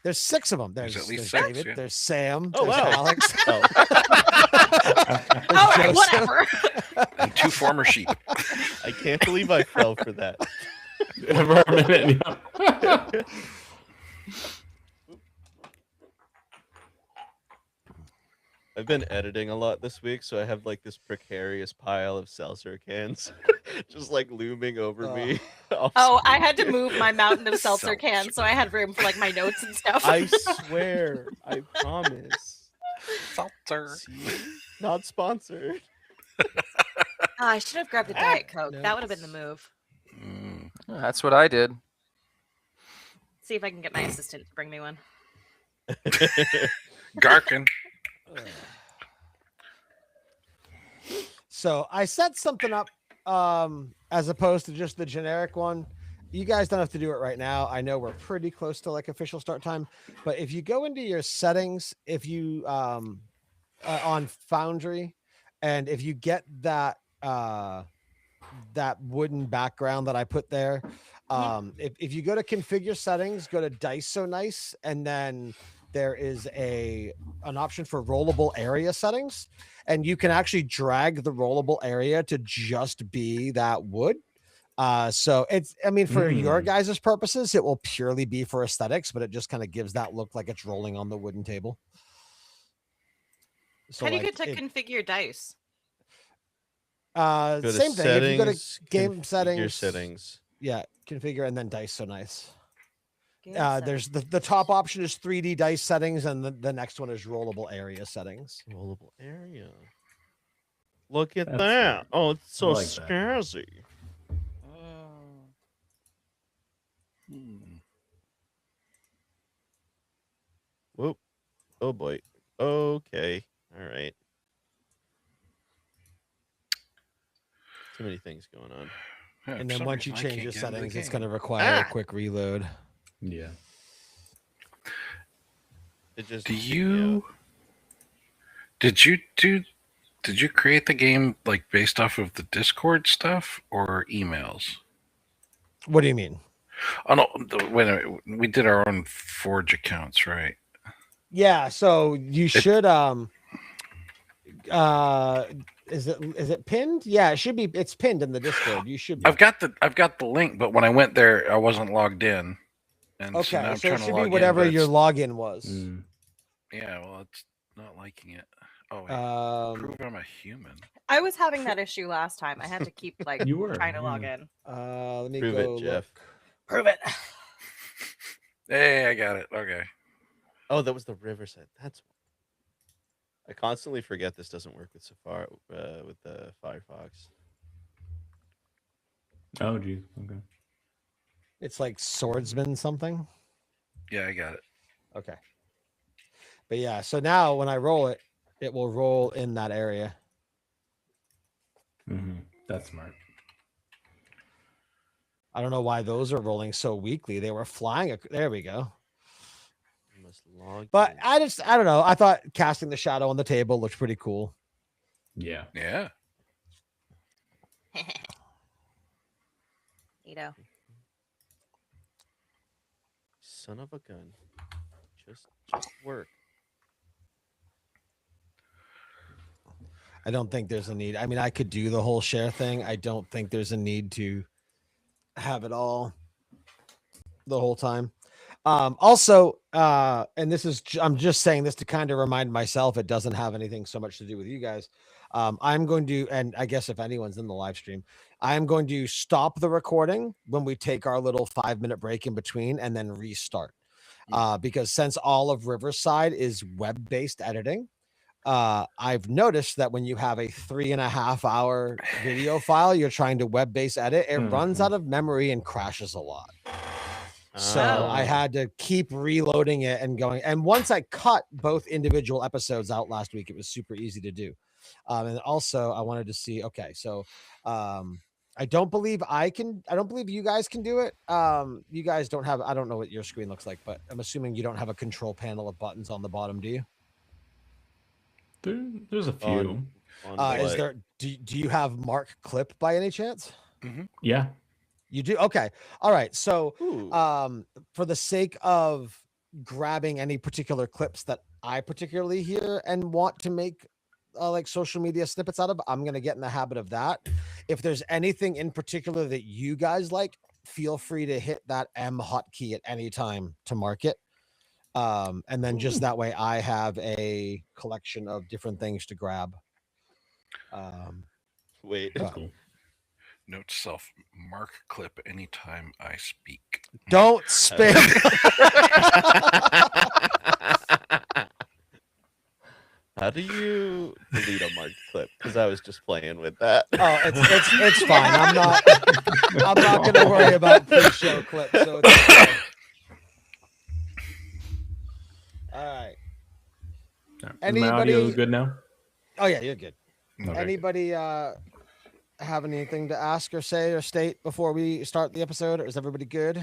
There's 6 of them. There's at least there's 6, David. yeah. There's Sam. Oh, there's wow. Alex. Oh. All right, whatever. And 2 former sheep. I can't believe I fell for that. For a minute, yeah. I've been editing a lot this week, so I have like this precarious pile of seltzer cans just like looming over me. Oh, I had to move my mountain of seltzer cans, so I had room for like my notes and stuff. I swear, I promise. Seltzer. See? Not sponsored. I should have grabbed a Diet Coke. That would have been the move. Mm. That's what I did. See if I can get my assistant to bring me one. Garkin. So I set something up as opposed to just the generic one. You guys don't have to do it right now. I know we're pretty close to like official start time, but if you go into your settings, if you on Foundry, and if you get that that wooden background that I put there, if you go to configure settings, go to Dice So Nice, and then there is an option for rollable area settings, and you can actually drag the rollable area to just be that wood. So it's, I mean, for your guys' purposes, it will purely be for aesthetics, but it just kind of gives that look like it's rolling on the wooden table. So How do you like, get to configure dice? Go to same thing. If you go to settings, game configure settings, settings. yeah, configure and then Dice So Nice. Game There's the top option is 3D dice settings, and the next one is rollable area settings. Rollable area. Look at That's that. neat. Oh, it's so I like that. scazzy. Whoop. Oh boy. Okay. All right. Too many things going on. Yeah, And for then some once you reason, I change can't your get into the settings, it's game. going to require a Ah! quick reload. Yeah. It just Do you? Did you create the game like based off of the Discord stuff or emails? What do you mean? Oh no, wait a minute. We did our own Forge accounts, right? Yeah, so you should is it pinned? Yeah, it should be. It's pinned in the Discord. You should be. I've got the link, but when I went there, I wasn't logged in. And now Okay, I'm so it trying to should log be in, whatever but your it's- login was. Yeah, well, it's not liking it. Oh, wait. Prove I'm a human. I was having that issue last time. I had to keep like You were, trying to log yeah. in. Let me Prove go it, Jeff. look. Prove it. Hey, I got it. Okay. Oh, that was the Riverside. That's. I constantly forget this doesn't work with Safari with the Firefox. Oh, geez. Okay. It's like swordsman something. Yeah, I got it. Okay. But yeah, so now when I roll it, it will roll in that area. That's smart. I don't know why those are rolling so weakly. They were flying. There we go. You must log. But in. I don't know. I thought casting the shadow on the table looked pretty cool. Yeah. Yeah. Neato. Son of a gun. Just work. I don't think there's a need. I mean, I could do the whole share thing. I don't think there's a need to have it all the whole time. Also, and this is, I'm just saying this to kind of remind myself, it doesn't have anything so much to do with you guys. I'm going to, and I guess if anyone's in the live stream, I'm going to stop the recording when we take our little 5-minute break in between and then restart. Because since all of Riverside is web-based editing, I've noticed that when you have a 3.5 hour video file, you're trying to web-based edit, it runs out of memory and crashes a lot. So I had to keep reloading it and going. And once I cut both individual episodes out last week, it was super easy to do. And also I wanted to see, okay, so I don't believe you guys can do it. You guys don't have, I don't know what your screen looks like, but I'm assuming you don't have a control panel of buttons on the bottom, do you? There's a few. Is there, do you have Mark Clip by any chance? Yeah. You do? Okay. All right. So, for the sake of grabbing any particular clips that I particularly hear and want to make like social media snippets out of. I'm going to get in the habit of that. If there's anything in particular that you guys like, feel free to hit that M hotkey at any time to mark it. And then just that way I have a collection of different things to grab. Wait. That's cool. Note to self: mark clip anytime I speak. Don't spam. How do you delete a marked clip? Because I was just playing with that. Oh, it's fine. I'm not gonna worry about pre-show clips. So it's okay. All right. My Anybody- audio is good now? Oh yeah, you're good. Okay. Anybody have anything to ask or say or state before we start the episode, or is everybody good?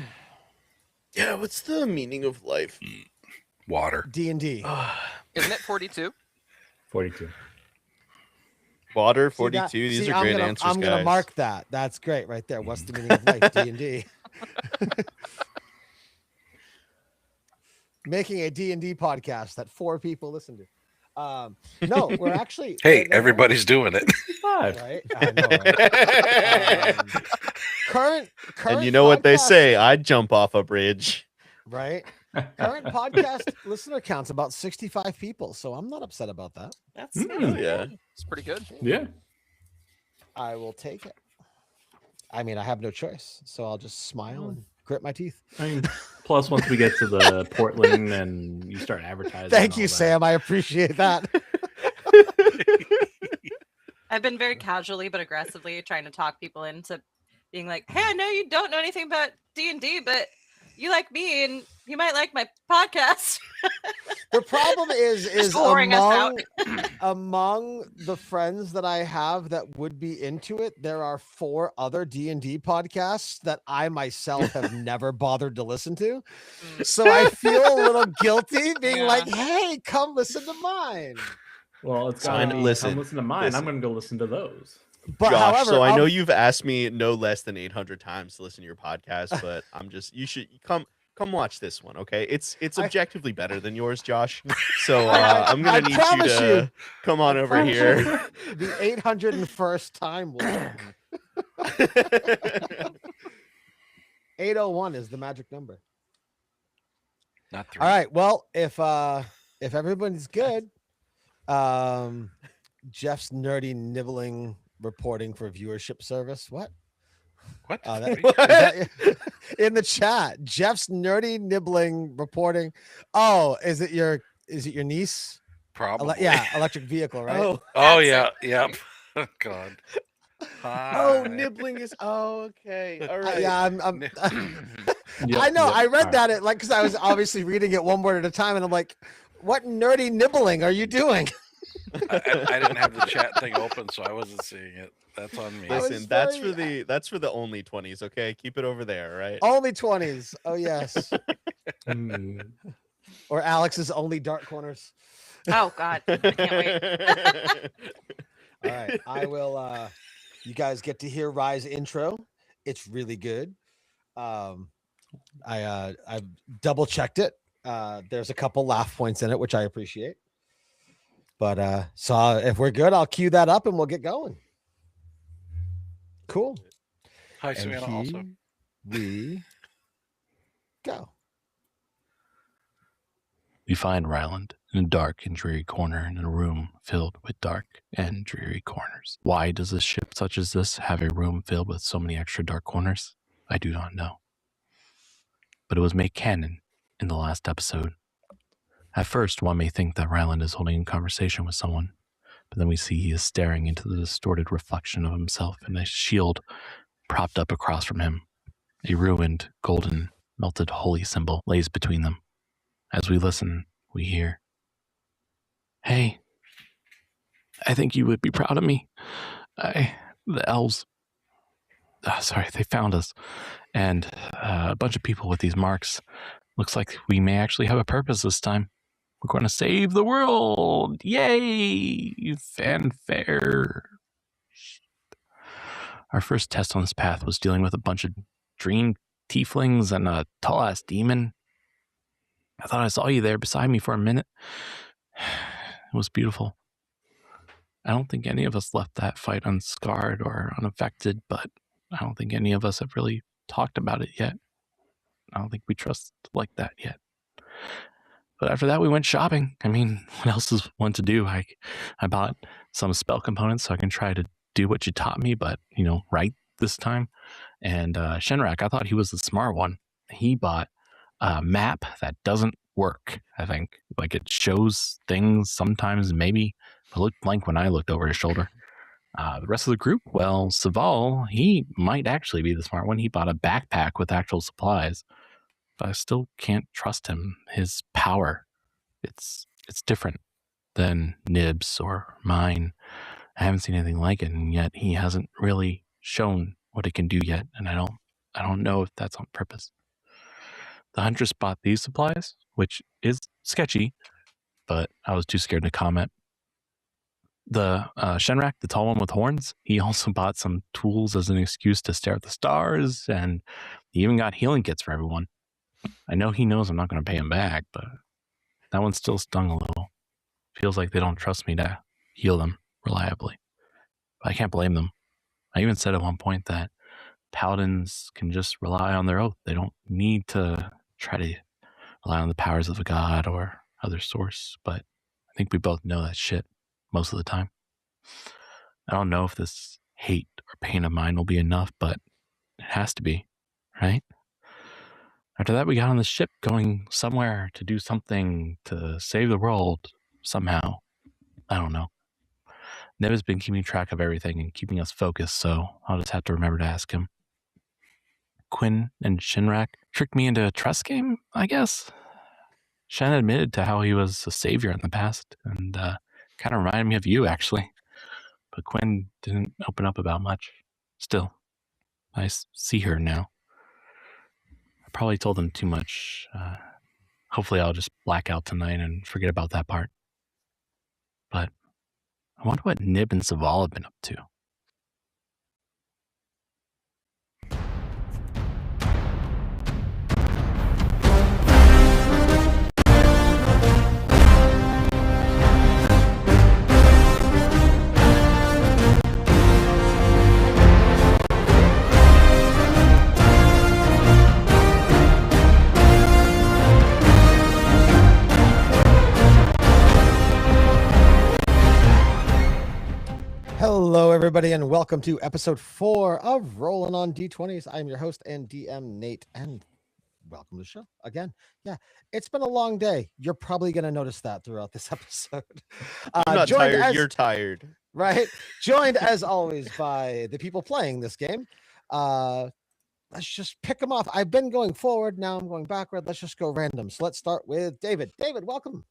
Yeah, what's the meaning of life? Water. D&D. Isn't it 42? 42. Water, See 42. that? These See, are great I'm answers, I'm guys. gonna mark that. That's great right there. What's the meaning of life? D&D. Making a D&D podcast that 4 people listen to. No, we're actually Hey, there- everybody's doing it. 5. right. I know, right? Current And you know what they podcast- say? I'd jump off a bridge. right? Current podcast listener counts about 65 people, so I'm not upset about that. That's Mm. Yeah. It's pretty good. Yeah. I will take it. I mean, I have no choice, so I'll just smile and grit my teeth. I mean, plus once we get to the Portland and you start advertising. Thank and you, all that. Sam. I appreciate that. I've been very casually but aggressively trying to talk people into being like, "Hey, I know you don't know anything about D&D, but you like me and you might like my podcast." The problem is whoring us out. among the friends that I have that would be into it, there are 4 other D&D podcasts that I myself have never bothered to listen to. Mm. So I feel a little guilty being Yeah. like, "Hey, come listen to mine." Well, it's Fine, gotta be, listen, come listen to mine. listen. I'm going to go listen to those. But Josh, however, so I know of- you've asked me no less than 800 times to listen to your podcast, but I'm just you should come watch this one, okay? It's I- objectively better than yours, Josh. So I'm I gonna need you promise to you. come on over promise here. the 801st time will 801 is the magic number. Not 3. All right. Well, if everybody's good, Jeff's nerdy nibbling reporting for viewership service. What? What? That, What is that- in the chat, Jeff's nerdy nibbling reporting. Oh, is it your niece? Probably. Yeah, electric vehicle, right? Oh, Oh That's yeah. it. Yep. Oh God. oh, Hi. nibbling is. Oh, okay. All Uh, right. yeah, I'm Yep, I know. yep. I read All that it like because I was obviously reading it one word at a time, and I'm like, "What nerdy nibbling are you doing?" I didn't have the chat thing open, so I wasn't seeing it. That's on me. I was Listen, that's for the only 20s. Okay, keep it over there, right? Only 20s. Oh yes. Mm. Or Alex's only dark corners. Oh God, I can't wait. All right, I will. You guys get to hear Rise intro. It's really good. I double checked it. There's a couple laugh points in it, which I appreciate. But so if we're good, I'll cue that up and we'll get going. Cool. Hi, And Savannah. Also, here we go. We find Ryland in a dark and dreary corner in a room filled with dark and dreary corners. Why does a ship such as this have a room filled with so many extra dark corners? I do not know. But it was made canon in the last episode. At first, one may think that Ryland is holding a conversation with someone, but then we see he is staring into the distorted reflection of himself in a shield propped up across from him. A ruined, golden, melted holy symbol lays between them. As we listen, we hear, "Hey, I think you would be proud of me. The elves, they found us. And a bunch of people with these marks. Looks like we may actually have a purpose this time. We're going to save the world. Yay! Fanfare." Our first test on this path was dealing with a bunch of dream tieflings and a tall-ass demon. I thought I saw you there beside me for a minute. It was beautiful. I don't think any of us left that fight unscarred or unaffected, but I don't think any of us have really talked about it yet. I don't think we trust like that yet. But after that, we went shopping. I mean, what else is one to do? I bought some spell components so I can try to do what you taught me, but, right this time. And Shenrak, I thought he was the smart one. He bought a map that doesn't work, I think. Like, it shows things sometimes, maybe. It looked blank when I looked over his shoulder. The rest of the group, well, Saval, he might actually be the smart one. He bought a backpack with actual supplies. But I still can't trust him. His power, it's different than Nib's or mine. I haven't seen anything like it, and yet he hasn't really shown what it can do yet, and I don't know if that's on purpose. The Huntress bought these supplies, which is sketchy, but I was too scared to comment. The Shenrak, the tall one with horns, he also bought some tools as an excuse to stare at the stars, and he even got healing kits for everyone. I know he knows I'm not going to pay him back, but that one still stung a little. Feels like they don't trust me to heal them reliably. But I can't blame them. I even said at one point that paladins can just rely on their oath. They don't need to try to rely on the powers of a god or other source, but I think we both know that shit most of the time. I don't know if this hate or pain of mine will be enough, but it has to be, right? After that, we got on the ship going somewhere to do something to save the world somehow. I don't know. Nib has been keeping track of everything and keeping us focused, so I'll just have to remember to ask him. Quinn and Shenrak tricked me into a trust game, I guess. Shen admitted to how he was a savior in the past, and kind of reminded me of you, actually. But Quinn didn't open up about much. Still, I see her now. I probably told them too much. Hopefully I'll just black out tonight and forget about that part. But I wonder what Nib and Saval have been up to. Hello, everybody, and welcome to episode 4 of Rolling on D20s. I'm your host and DM, Nate, and welcome to the show again. Yeah, it's been a long day. You're probably going to notice that throughout this episode. I'm not tired. You're tired. Right? Joined, as always, by the people playing this game. Let's just pick them off. I've been going forward. Now I'm going backward. Let's just go random. So let's start with David. David, welcome.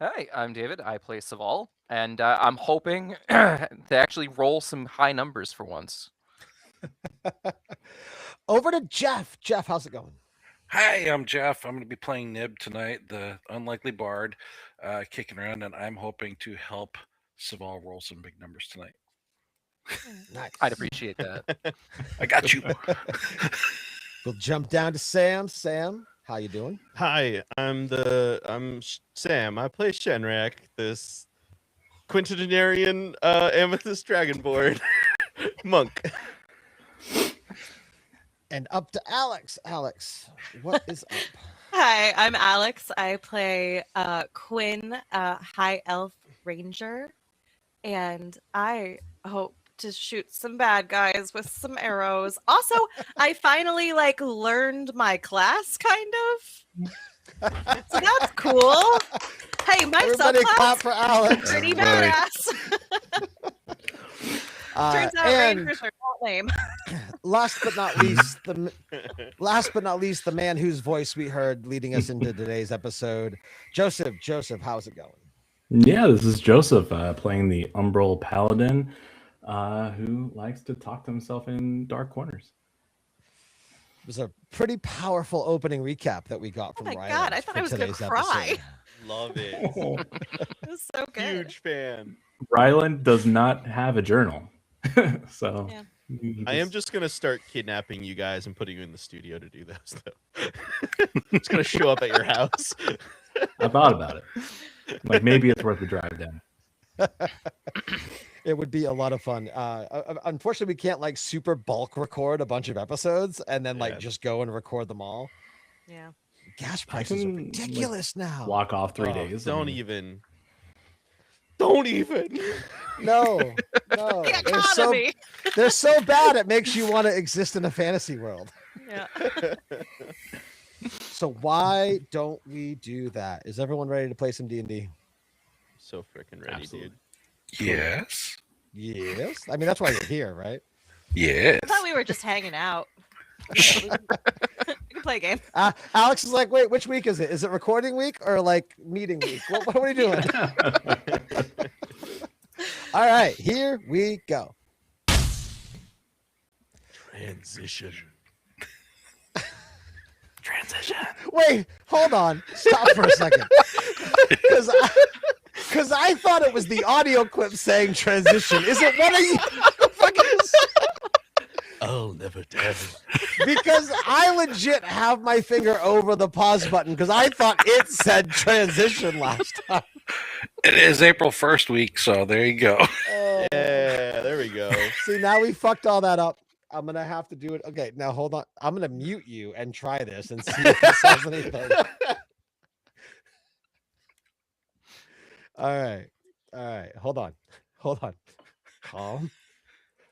Hi, I'm David. I play Saval, and I'm hoping to actually roll some high numbers for once. Over to Jeff. Jeff, how's it going? Hi, I'm Jeff. I'm going to be playing Nib tonight, the unlikely bard, kicking around, and I'm hoping to help Saval roll some big numbers tonight. Nice. I'd appreciate that. I got you. We'll jump down to Sam. Sam, how you doing? Hi, I'm Sam. I play Shenrak, this quintenarian amethyst dragonborn monk. And up to Alex. Alex, what is up? Hi, I'm Alex. I play Quinn, High Elf Ranger, and I hope to shoot some bad guys with some arrows. Also, I finally learned my class, kind of. So that's cool. Hey, my Everybody clap subclass for Alex. pretty Right. badass. Turns out And Rangers are not lame. last but not least, the man whose voice we heard leading us into today's episode, Joseph. Joseph, how's it going? Yeah, this is Joseph playing the Umbral Paladin who likes to talk to himself in dark corners. It was a pretty powerful opening recap that we got Oh from my Ryan. God, I thought I was gonna cry. Love it. It was so good. Huge fan. Ryland does not have a journal. So Yeah. he I am just gonna start kidnapping you guys and putting you in the studio to do those, though. It's gonna show up at your house. I thought about it. Like maybe it's worth the drive down. It would be a lot of fun. Unfortunately, we can't like super bulk record a bunch of episodes and then like Yeah. just go and record them all. Yeah. Gas I prices are can, like, ridiculous now. Block off 3 Oh, days. I Don't mean, even. Don't even. No, no, The they're economy. they're so bad. It makes you want to exist in a fantasy world. Yeah. So why don't we do that? Is everyone ready to play some D&D? So freaking ready, Absolutely. dude. Yes. Yes. I mean, that's why you're here, right? Yes. I thought we were just hanging out. We can play a game. Alex is like, wait, which week is it? Is it recording week or like meeting week? What are we doing? All right, here we go. Transition. Wait, hold on. Stop for a second. Because I thought it was the audio clip saying transition. Is it one of you? I'll never tell. Because I legit have my finger over the pause button because I thought it said transition last time. It is April 1st week, so there you go. Oh. Yeah, there we go. See, now we fucked all that up. I'm gonna have to do it. Okay, now hold on. I'm gonna mute you and try this and see if it says anything. All right. Hold on. Calm.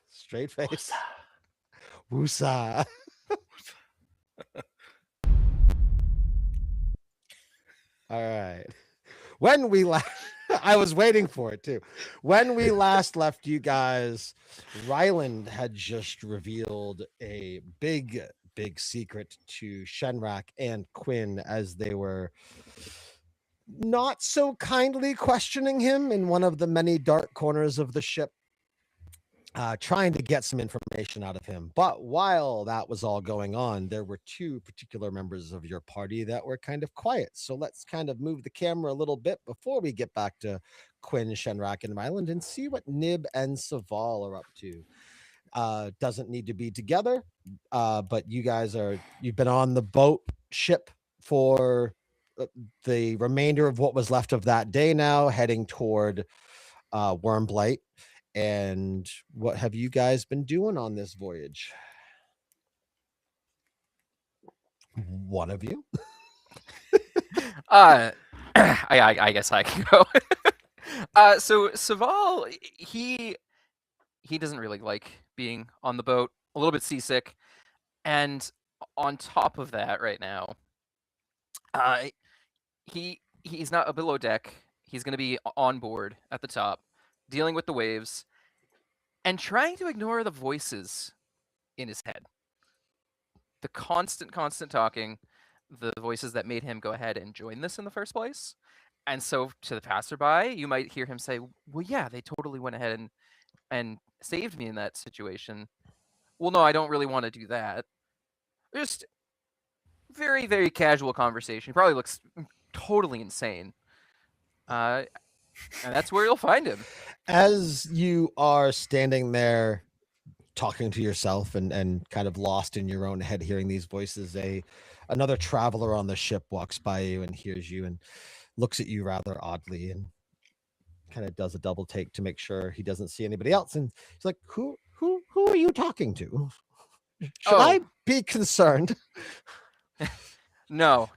Straight face. Woosah. All right. When we last, I was waiting for it too. When we last left you guys, Ryland had just revealed a big secret to Shenrak and Quinn as they were not so kindly questioning him in one of the many dark corners of the ship, trying to get some information out of him. But while that was all going on, there were two particular members of your party that were kind of quiet. So let's kind of move the camera a little bit before we get back to Quinn, Shenrak, and Ryland and see what Nib and Saval are up to. Doesn't need to be together, but you guys you've been on the boat ship for the remainder of what was left of that day now, heading toward Wormblight. And what have you guys been doing on this voyage? One of you? I guess I can go. So Saval, he doesn't really like being on the boat. A little bit seasick, and on top of that, right now, he's not below deck. He's going to be on board at the top, dealing with the waves, and trying to ignore the voices in his head. The constant talking, the voices that made him go ahead and join this in the first place. And so to the passerby, you might hear him say, well, yeah, they totally went ahead and saved me in that situation. Well, no, I don't really want to do that. Just very, very casual conversation. He probably looks totally insane. And that's where you'll find him. As you are standing there talking to yourself and kind of lost in your own head, hearing these voices, another traveler on the ship walks by you and hears you and looks at you rather oddly and kind of does a double take to make sure he doesn't see anybody else. And he's like, who are you talking to? Should I be concerned? No.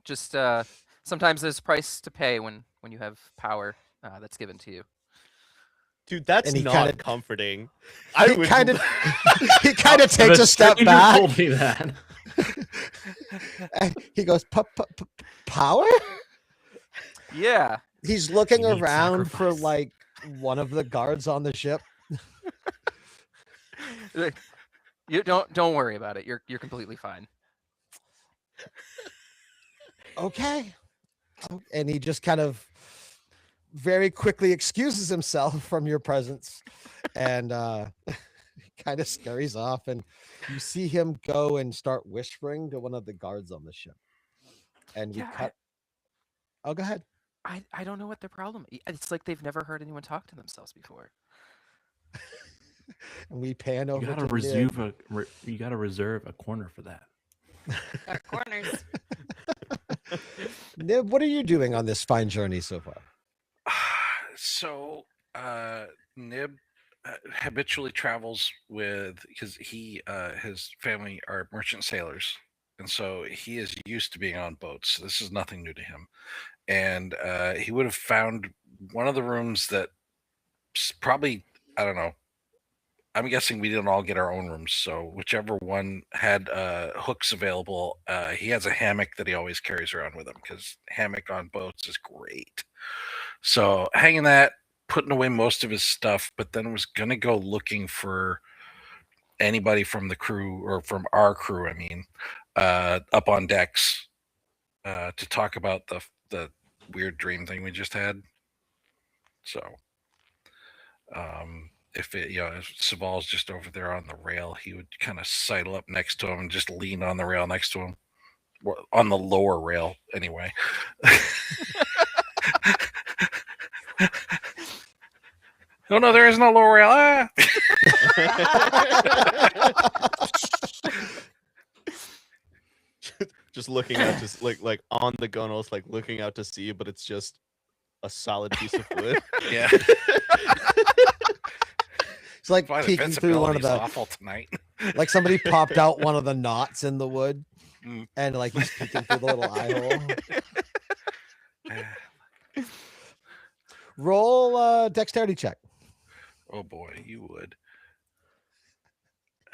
Just sometimes there's a price to pay when you have power that's given to you. Dude, that's And he not kinda- comforting. He kind of takes If a step stranger back. told me that. And he goes, power? Yeah. He's looking You need around for sacrifice. like one of the guards on the ship. You don't worry about it. You're completely fine. Okay. And he just kind of very quickly excuses himself from your presence and kind of scurries off. And you see him go and start whispering to one of the guards on the ship. And we Yeah, cut. Oh, go ahead. I don't know what their problem. It's like they've never heard anyone talk to themselves before. And we pan over You gotta to Nib. reserve a corner for that. Got corners. Nib, what are you doing on this fine journey so far? So, Nib habitually travels with because his family are merchant sailors, and so he is used to being on boats. This is nothing new to him, and he would have found one of the rooms that probably, I don't know. I'm guessing we didn't all get our own rooms, so whichever one had hooks available, he has a hammock that he always carries around with him because hammock on boats is great. So hanging that, putting away most of his stuff, but then was gonna go looking for anybody from the crew or from our crew, I mean, up on decks to talk about the weird dream thing we just had. So if Saval's just over there on the rail, he would kind of sidle up next to him and just lean on the rail next to him, on the lower rail anyway. Oh no, there is no lower rail. Ah! Just looking out, just like on the gunnels, like looking out to sea, but it's just a solid piece of wood. Yeah. It's like Boy, the peeking through one of visibility's the, awful tonight. like somebody popped out one of the knots in the wood, Mm. and like he's peeking through the little eye hole. Roll dexterity check. Oh boy, you would.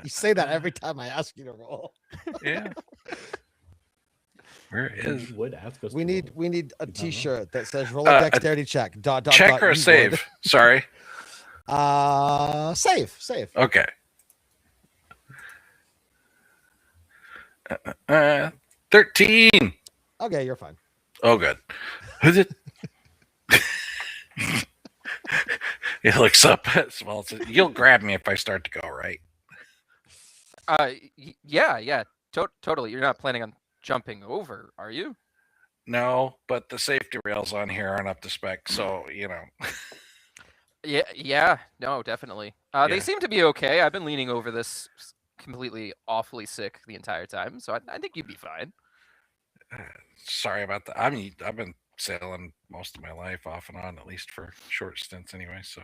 You say that every time I ask you to roll. Yeah. Where is You would ask us. We to need roll. we need a You don't know. T-shirt that says roll a A dexterity check. Dot, dot, check dot, or a you save? would. Sorry. Save. Okay. 13. Okay, you're fine. Oh, good. Who's it? He looks up at Small and says, "You'll grab me if I start to go, right?" Yeah. Totally. You're not planning on jumping over, are you? No, but the safety rails on here aren't up to spec, so Yeah. No, definitely. Yeah. They seem to be okay. I've been leaning over this completely awfully sick the entire time, so I think you'd be fine. Sorry about that. I mean, I've been sailing most of my life, off and on, at least for short stints, anyway. So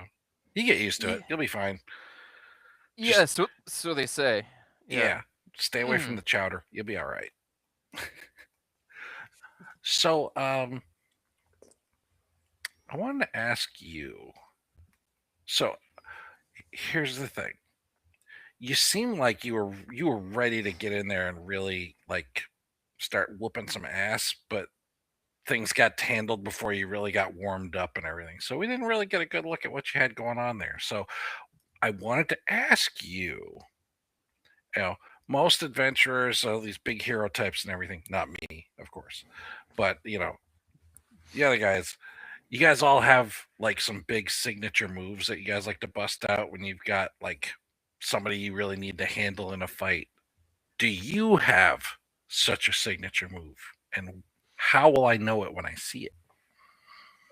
you get used to it. Yeah. You'll be fine. Yeah, so they say. Yeah. Stay away from the chowder. You'll be all right. So, I wanted to ask you. So, here's the thing. You seem like you were ready to get in there and really like start whooping some ass, but things got handled before you really got warmed up and everything. So we didn't really get a good look at what you had going on there. So I wanted to ask you, most adventurers, these big hero types and everything, not me, of course, but the other guys, you guys all have like some big signature moves that you guys like to bust out when you've got like somebody you really need to handle in a fight. Do you have such a signature move? And how will I know it when I see it?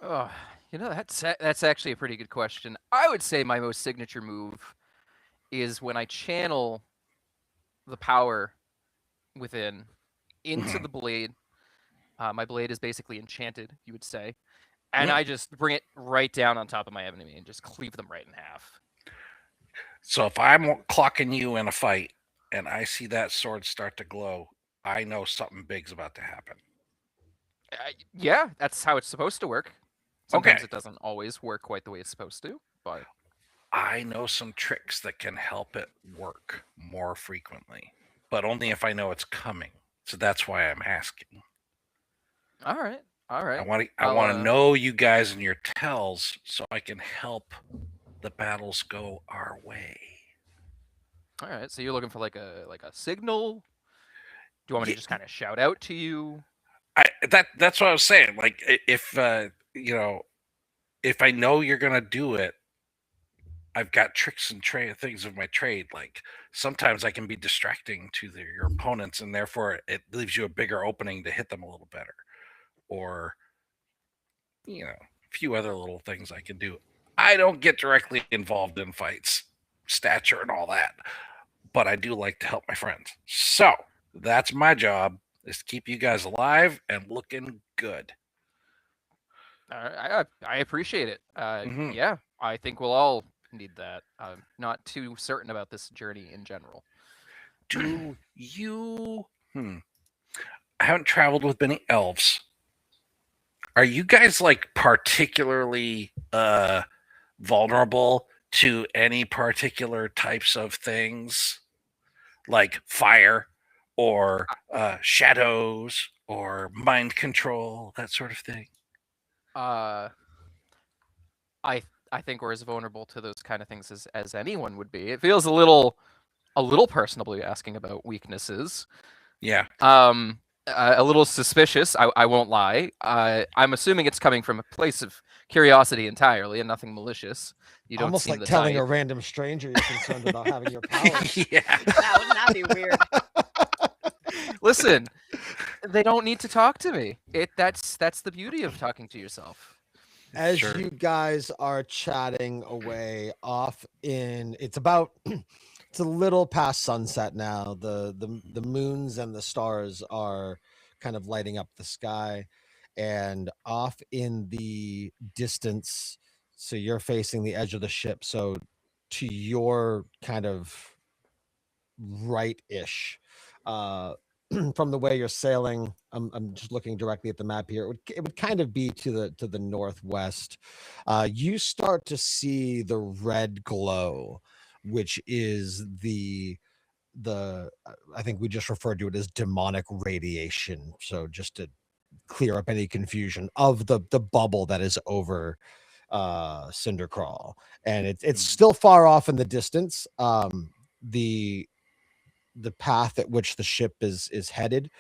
Oh, that's actually a pretty good question. I would say my most signature move is when I channel the power within into the blade. My blade is basically enchanted, you would say, and I just bring it right down on top of my enemy and just cleave them right in half. So if I'm clocking you in a fight and I see that sword start to glow, I know something big's about to happen. Yeah, that's how it's supposed to work. Sometimes Okay. it doesn't always work quite the way it's supposed to, but I know some tricks that can help it work more frequently, but only if I know it's coming. So that's why I'm asking. all right. I want to I'll, know you guys and your tells so I can help the battles go our way. All right. So you're looking for like a signal? Do you want me to just kind of shout out to you? That's what I was saying. Like if if I know you're gonna do it, I've got tricks and things of my trade. Like sometimes I can be distracting to your opponents, and therefore it leaves you a bigger opening to hit them a little better. Or a few other little things I can do. I don't get directly involved in fights, stature and all that, but I do like to help my friends. So that's my job, is to keep you guys alive and looking good. I appreciate it. Mhm. Yeah, I think we'll all need that. I'm not too certain about this journey in general. Do you? I haven't traveled with many elves. Are you guys like particularly vulnerable to any particular types of things, like fire or shadows or mind control, that sort of thing? I think we're as vulnerable to those kind of things as anyone would be. It feels a little personal to be asking about weaknesses. Yeah. A little suspicious. I won't lie. I'm assuming it's coming from a place of curiosity entirely and nothing malicious. You don't Almost seem like the telling type. a random stranger you're concerned about having your powers. Yeah. That would not be weird. Listen, they don't need to talk to me. That's the beauty of talking to yourself. As Sure. you guys are chatting away off in, it's about it's a little past sunset now. The moons and the stars are kind of lighting up the sky, and off in the distance, so you're facing the edge of the ship, so to your kind of right-ish, from the way you're sailing, I'm just looking directly at the map here. It would kind of be to the northwest. You start to see the red glow, which is I think we just referred to it as demonic radiation. So just to clear up any confusion of the bubble that is over Cindercrawl, and it's still far off in the distance. The path at which the ship is headed,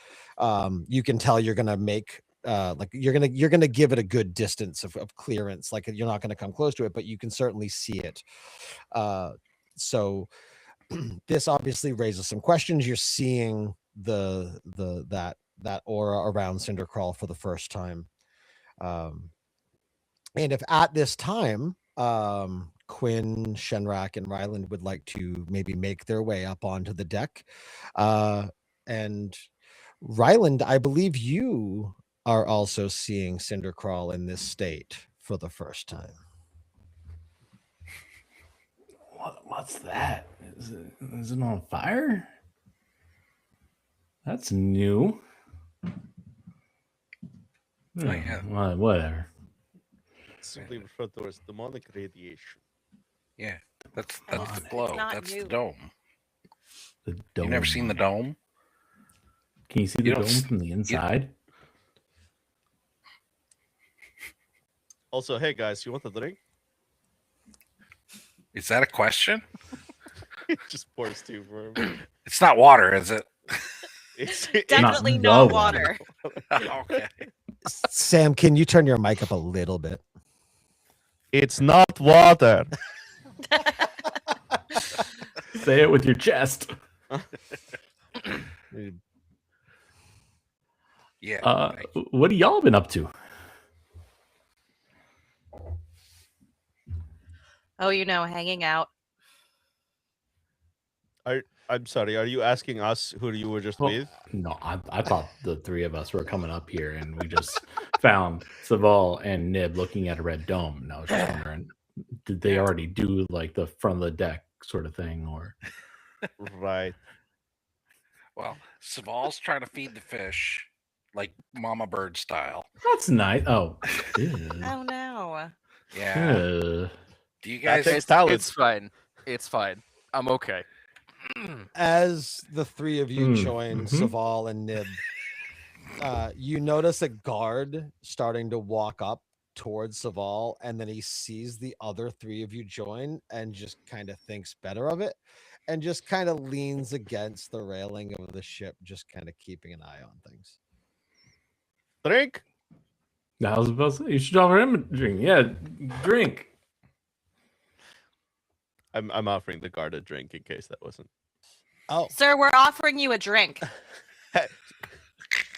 you can tell you're gonna make like you're gonna give it a good distance of clearance. Like you're not gonna come close to it, but you can certainly see it. So this obviously raises some questions. You're seeing that aura around Cindercrawl for the first time. And if at this time, Quinn, Shenrak, and Ryland would like to maybe make their way up onto the deck. And Ryland, I believe you are also seeing Cindercrawl in this state for the first time. What's that? Is it on fire? That's new. yeah. Whatever. Simply referred to as demonic radiation. Yeah. That's And the it's glow. not That's new. the dome. The You dome. never seen the dome? Can you see You the don't dome s- from the inside? Also, hey guys, you want a drink? Is that a question? Just pours two for him. It's not water, is it? It's Definitely the not one. water. Okay. Sam, can you turn your mic up a little bit? It's not water. Say it with your chest. Yeah. What have y'all been up to? Oh, hanging out. I'm sorry. Are you asking us who you were just Well, with? no, I thought the three of us were coming up here and we just found Saval and Nib looking at a red dome. And I was just wondering, did they already do like the front of the deck sort of thing, or? Right. Well, Saval's trying to feed the fish, like Mama Bird style. That's nice. Oh, ew. Oh no. Yeah. Uh, Do you That guys? takes talent. It's fine. It's fine. I'm okay. As the three of you Mm, join mhm. Saval and Nib, you notice a guard starting to walk up towards Saval, and then he sees the other three of you join and just kind of thinks better of it and just kind of leans against the railing of the ship, just kind of keeping an eye on things. Drink? I was about to say, you should offer him a drink. Yeah, drink. I'm offering the guard a drink in case that wasn't. Oh, Sir, we're offering you a drink.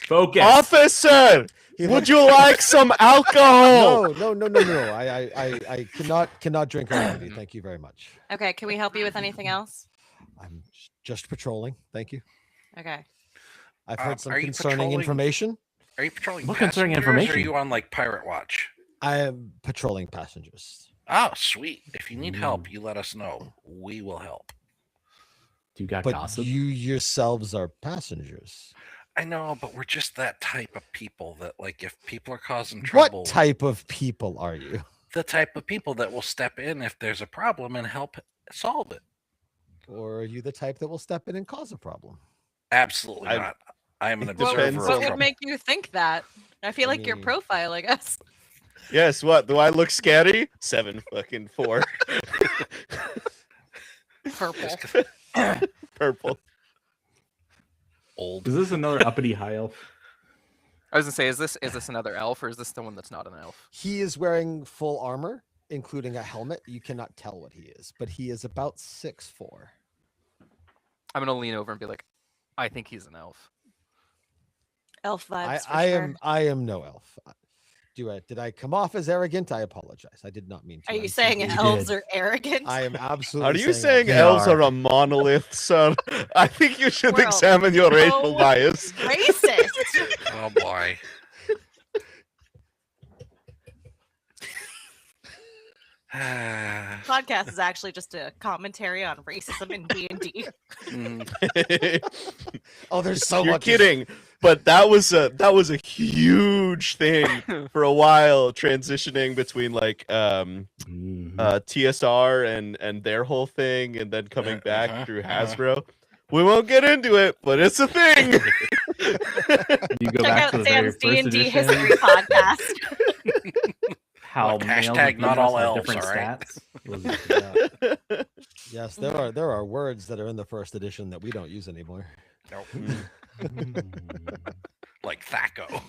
Focus. Officer, he would looks- you like some alcohol? No. I cannot drink already. Thank you very much. Okay, can we help you with anything else? I'm just patrolling. Thank you. Okay. I've heard some are you concerning patrolling- information. Are you patrolling What concerning passengers, Or information? are you on like pirate watch? I am patrolling passengers. Oh, sweet. If you need Mm. help, you let us know. We will help. Do you got But gossip? you yourselves are passengers. I know, but we're just that type of people that, like, if people are causing trouble, What type of people are you? the type of people that will step in if there's a problem and help solve it. Or are you the type that will step in and cause a problem? Absolutely I- not. I am an it What, observer. depends of what on- would trouble. make you think that? I feel I like your mean- profile, I guess. Yes, what? Do I look scary? 7-4. Purple. Just 'cause Purple. old. Is this another uppity high elf? I was gonna say, is this another elf or is this the one that's not an elf? He is wearing full armor, including a helmet. You cannot tell what he is, but he is about 6'4". I'm gonna lean over and be like, I think he's an elf. Elf vibes. for I sure. am no elf. Did I come off as arrogant? I apologize. I did not mean to. Are you I'm saying simply- You elves did. are arrogant? I am absolutely. Are you saying They elves are. are a monolith, sir? I think you should Well, examine your racial no. bias. Racist. Oh boy. Podcast is actually just a commentary on racism in D&D. Mm, Oh, there's so You're much. kidding, but that was a huge thing for a while, transitioning between like Mhm. TSR and their whole thing, and then coming back Uh-huh, through uh-huh. Hasbro. We won't get into it, but it's a thing. You go Check back out to the very Sam's first D&D edition. history podcast. How Look, males hashtag and not females all have elves, different alright? stats. Was it, Yes, there are words that are in the first edition that we don't use anymore. nope. yeah. Like Thaco.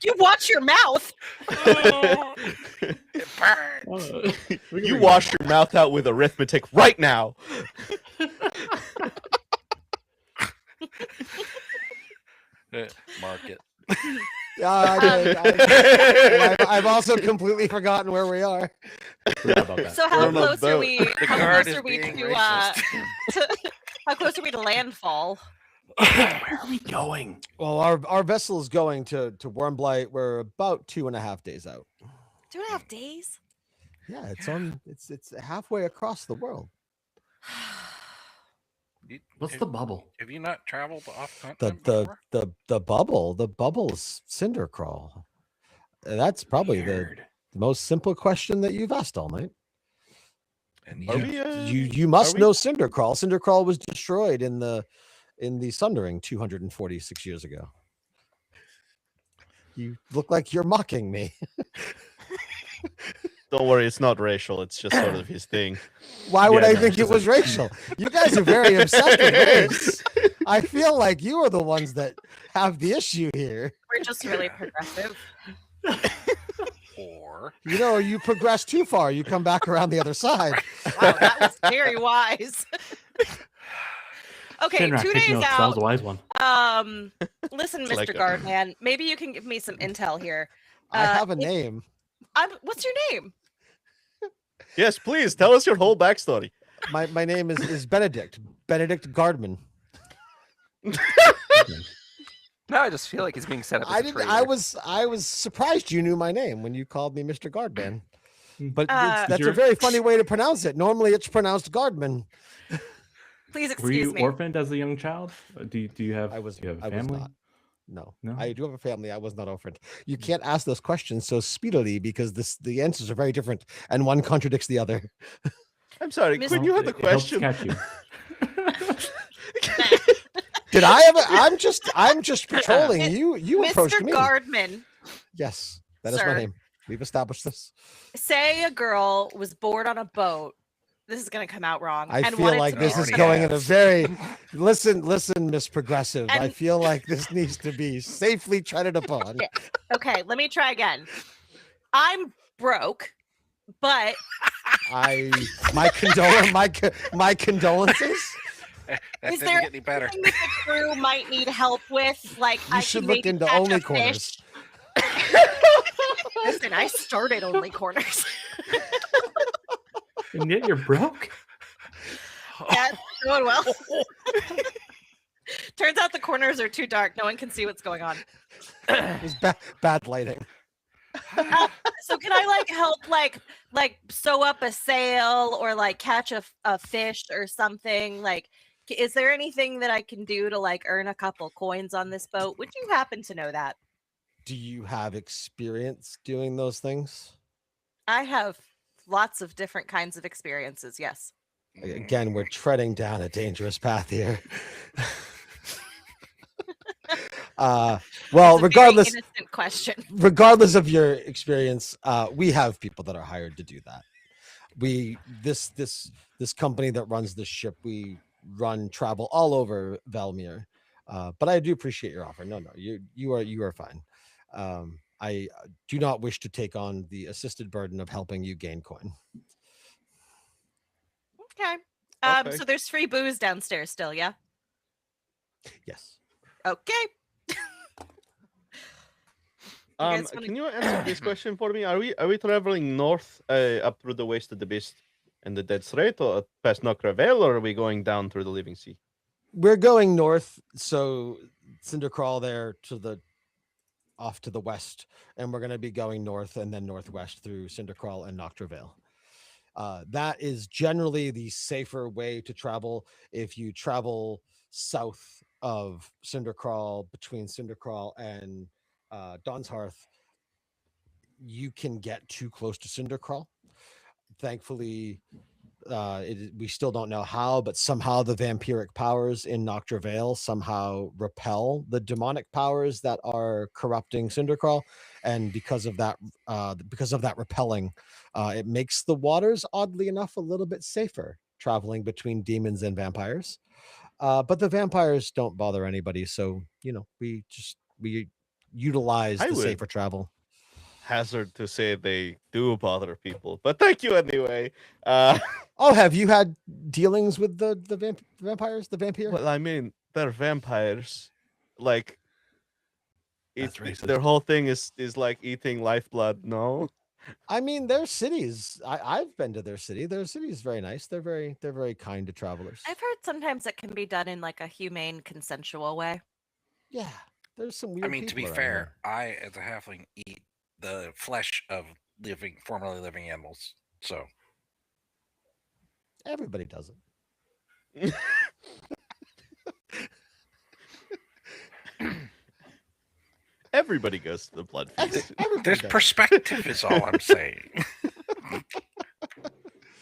You watch your mouth. It burns. You wash your mouth out with arithmetic right now. Mark it. I've also completely forgotten where we are. Forgot about that. So We're how on a close are boat. we? The How guard close is are we being to, how close are we to landfall? Where are we going? Well, our vessel is going to Wormblight. We're about 2.5 days out. 2.5 days. Yeah, it's halfway across the world. What's the bubble? Have you not traveled off The continent the before? the bubble's cinder crawl. That's probably the most simple question that you've asked all night. And Are yeah, we, You must we- know cinder crawl. Cinder crawl was destroyed in the Sundering 246 years ago. You look like you're mocking me. Don't worry, it's not racial. It's just sort of his thing. Why would Yeah, I no, think it it's was racial? You guys are very obsessed with race. I feel like you are the ones that have the issue here. We're just really progressive. or You know, you progress too far, you come back around the other side. Wow, that was very wise. Okay, Shinrak, 2 take days notes. That was out. a wise one. Listen, It's Mr. like a- Guardman, maybe you can give me some intel here. I have a if- name. What's your name? Yes, please tell us your whole backstory. My name is Benedict Gardman. No, I just feel like he's being set up. As I a didn't. traitor. I was surprised you knew my name when you called me Mr. Gardman. But Uh, that's a You're- very funny way to pronounce it. Normally, it's pronounced Gardman. Please Were excuse you me. orphaned as a young child? Do you have? I was. Do you have a I was family? not. No, No? I do have a family. I was not orphaned. You can't ask those questions so speedily because the answers are very different, and one contradicts the other. I'm sorry, Miss- Quinn, you had the It helps question. catch you. Did I ever? I'm just patrolling. You approached Mr. me. Guardman, Yes, that is my Sir. name. We've established this. say a girl was bored on a boat. This is going to come out wrong. I and feel wanted like to this be is already going in a has. very listen, Miss Progressive. I And- feel like this needs to be safely treaded upon. Yeah. Okay, let me try again. I'm broke, but My condolences. that Is didn't there get any better. something that the crew might need help with. Like You I should can look maybe into catch Only a Corners. fish. Listen, I started Only Corners. And yet you're broke. going well. Turns out the corners are too dark. No one can see what's going on. It was bad lighting. So can I like help like sew up a sail or like catch a fish or something? Like, is there anything that I can do to like earn a couple coins on this boat? Would you happen to know that? Do you have experience doing those things? I have lots of different kinds of experiences. Yes. Again, we're treading down a dangerous path here. Well, It's a very regardless innocent question. regardless of your experience, we have people that are hired to do that. This company that runs this ship, we run travel all over Valmir. But I do appreciate your offer. No, you are fine. I do not wish to take on the assisted burden of helping you gain coin. Okay. Okay. So there's free booze downstairs still, yeah? Yes. Okay. guys wanna- Can you answer this question for me? Are we traveling north up through the waste of the beast and the Dead Strait, or past Nokravel, or are we going down through the Living Sea? We're going north, so Cindercrawl there off to the west, and we're going to be going north and then northwest through Cindercrawl and Nocturvale. That is generally the safer way to travel. If you travel south of Cindercrawl, between Cindercrawl and Dawn's Hearth, you can get too close to Cindercrawl. Thankfully, we still don't know how, but somehow the vampiric powers in Nocturvale somehow repel the demonic powers that are corrupting Cindercrawl, and because of that repelling, it makes the waters, oddly enough, a little bit safer traveling between demons and vampires. But the vampires don't bother anybody, so we utilize I the would safer travel. Hazard to say they do bother people, but thank you anyway. Oh, have you had dealings with the vampires, the vampire? Well, I mean, they're vampires. Like, That's racist. their whole thing is like eating lifeblood. No, I mean, their cities. I've been to their city. Their city is very nice. They're very kind to travelers. I've heard sometimes it can be done in like a humane, consensual way. Yeah, there's some weird. I mean, to be people around fair, I, as a halfling, eat the flesh of formerly living animals. So there. Everybody does it. everybody goes to the blood feast. Everybody there's does it. perspective, is all I'm saying.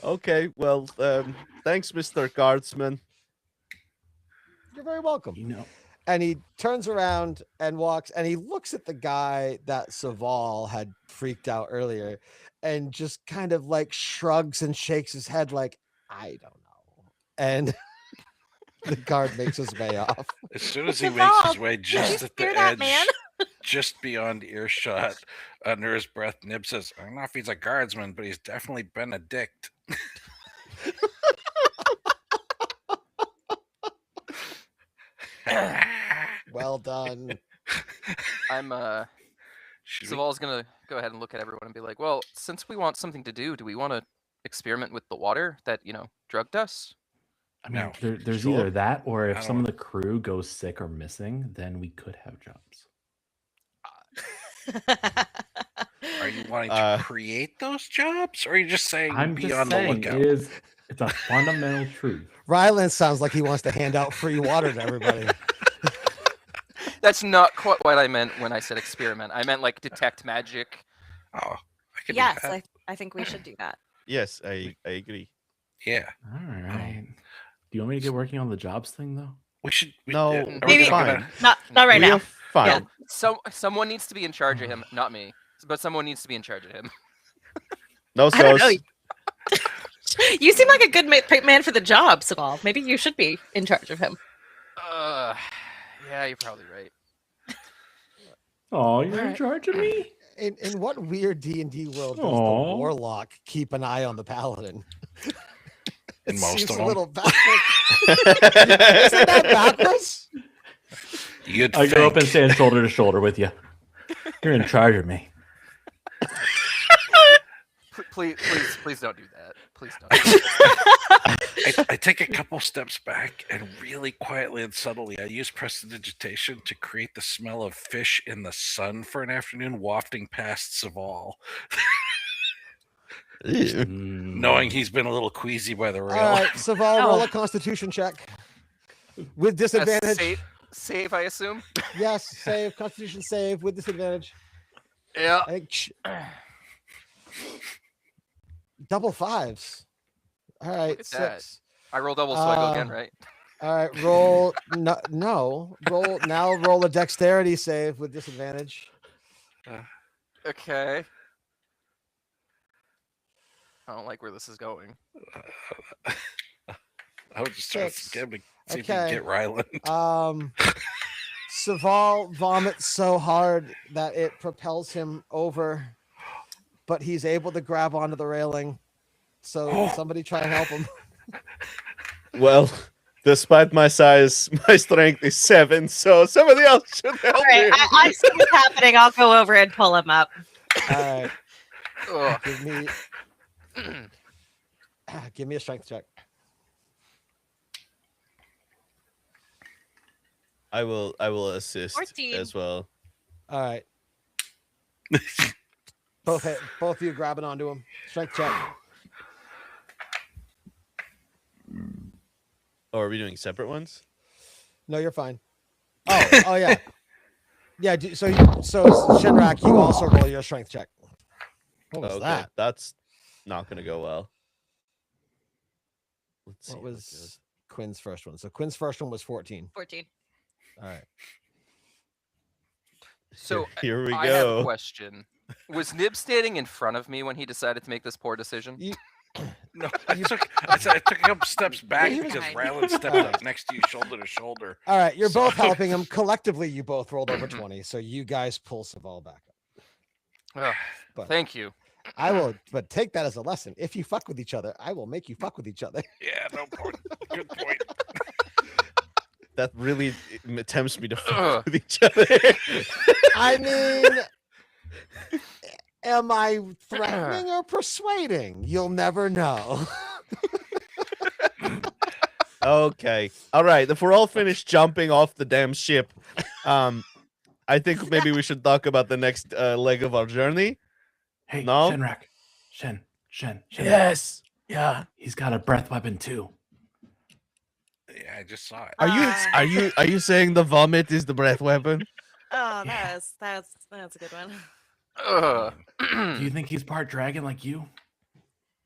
Okay, well, thanks, Mr. Guardsman. You're very welcome. And he turns around and walks, and he looks at the guy that Saval had freaked out earlier, and just kind of like shrugs and shakes his head, like, I don't know. And the guard makes his way off. As soon as he makes Saval, his way did you just at scare the that edge, man? just beyond earshot, under his breath, Nib says, "I don't know if he's a guardsman, but he's definitely Benedict." Well done. I'm Should we- Saval's gonna go ahead and look at everyone and be like, well, since we want something to do we want to experiment with the water that, drugged us? I mean, No. there's Sure. either that, or if I some of don't- the crew goes sick or missing, then we could have jobs. Are you wanting Uh, to create those jobs, or are you just saying I'm be just on the saying, lookout? it's a fundamental truth. Rylan sounds like he wants to hand out free water to everybody. That's not quite what I meant when I said experiment. I meant like detect magic. Oh, I could do Yes, that. I think we should do that. Yes, I agree. Yeah, All right. Do you want me to get working on the jobs thing though? we should. No, are we're we Maybe- gonna- fine. Not right We now. are fine. Yeah. So someone needs to be in charge of him, not me. But someone needs to be in charge of him. No I don't know. sauce. You seem like a good man for the job, Saval. Maybe you should be in charge of him. Yeah, you're probably right. Oh, you're in Alright. charge of me? In what weird D&D world does Aw. the warlock keep an eye on the paladin? In It most seems of a them. little backwards. Isn't that backwards? You'd I go up and think. stand shoulder to shoulder with you. You're in charge of me. Please don't do that. Please don't. I take a couple steps back and really quietly and subtly I use prestidigitation to create the smell of fish in the sun for an afternoon wafting past Saval, Ew. knowing he's been a little queasy by the rail. All right, Saval, roll Oh. a Constitution check with A disadvantage. save, I assume. Yes, save Constitution save with disadvantage. Yeah. I think double fives. All right, Look at that. 6. I roll double, so I go again, Uh, right? All right, roll no. Roll a dexterity save with disadvantage. Okay. I don't like where this is going. I was just trying to 6. get him to see if he can Okay. get Ryland. Saval vomits so hard that it propels him over, but he's able to grab onto the railing. So somebody try and help him. Well, despite my size, my strength is 7, so somebody else should help All right, me. I see what's happening. I'll go over and pull him up. All right, Ugh. give me a strength check. I will assist 14. as well. All right, both of you grabbing onto him. Strength check. Or are we doing separate ones? No, you're fine. Oh yeah, yeah. So Shinrak, you also roll your strength check. What was Okay, that? that's not gonna go well. Let's see What how it was goes. Quinn's first one? So Quinn's first one was 14. 14. All right. So Here we I have a go. question. Was Nib standing in front of me when he decided to make this poor decision? No, I took a couple steps back he was because behind. Ryland stepped up next to you shoulder to shoulder. All right, you're both So- helping him. Collectively, you both rolled over 20, so you guys pull Saval back up. Ugh, But thank you. I will, but take that as a lesson. If you fuck with each other, I will make you fuck with each other. Yeah, no point. Good point. That really tempts me to fuck Ugh. with each other. I mean, am I threatening or persuading? You'll never know. Okay. All right. If we're all finished jumping off the damn ship, I think maybe we should talk about the next leg of our journey. Hey, No? Shenrak. Shen. Yes. Yeah. He's got a breath weapon too. Yeah, I just saw it. Are you saying the vomit is the breath weapon? Oh, Yeah. that's a good one. Ugh. Do you think he's part dragon like you?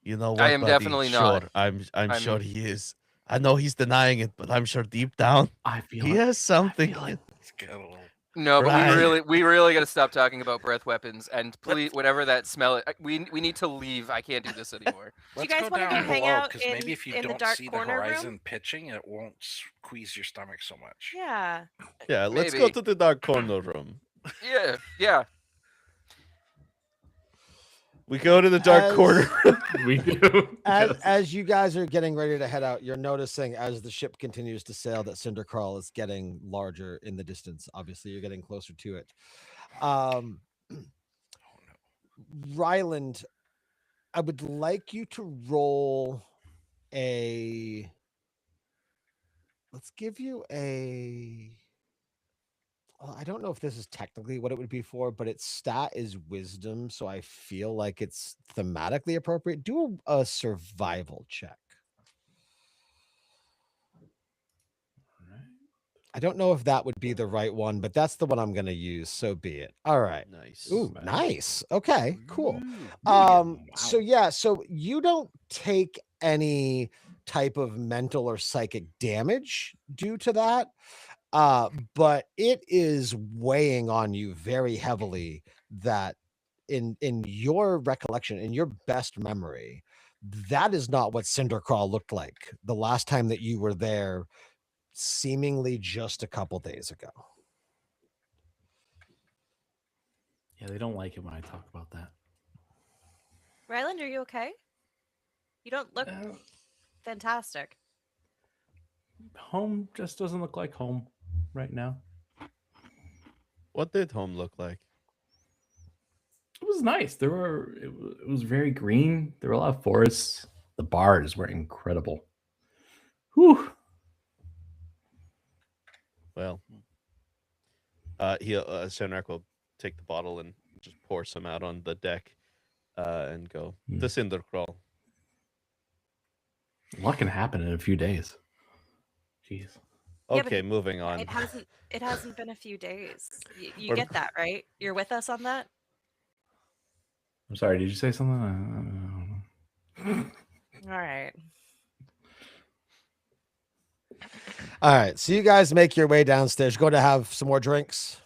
You know what? I am buddy? definitely not. Sure. I'm I'm- sure he is. I know he's denying it, but I'm sure deep down I feel he it. has something. feel it. It's got a little. No, but Right. we really got to stop talking about breath weapons. And please, whatever that smell, we need to leave. I can't do this anymore. Do you Let's guys go wanna go down hang below out because maybe in- if you in the don't dark see the corner room? horizon pitching, it won't squeeze your stomach so much. Yeah. Yeah, let's go Maybe. to the dark corner room. Yeah. We go to the dark As- corner room. We do. Yes. As you guys are getting ready to head out, you're noticing as the ship continues to sail that Cindercrawl is getting larger in the distance. Obviously, you're getting closer to it. Ryland, I would like you to roll a. Let's give you a. Well, I don't know if this is technically what it would be for, but its stat is wisdom, so I feel like it's thematically appropriate. Do a survival check. I don't know if that would be the right one, but that's the one I'm going to use. So be it. All right. Nice. Ooh, Right. nice. Okay, cool. Wow. So yeah, so you don't take any type of mental or psychic damage due to that. But it is weighing on you very heavily that in your recollection, in your best memory, that is not what Cindercrawl looked like the last time that you were there, seemingly just a couple days ago. Yeah, they don't like it when I talk about that. Ryland, are you okay? You don't look Uh, fantastic. home just doesn't look like home right now. What did home look like? It was nice. It was very green. There were a lot of forests. The bars were incredible. Whew. Well, Shenrak will take the bottle and just pour some out on the deck, and go the cinder crawl. A lot can happen in a few days. Jeez. Yeah, but Okay, moving on. It hasn't been a few days. You We're- get that, right? You're with us on that? I'm sorry, did you say something? All right. All right, so you guys make your way downstairs. Go to have some more drinks.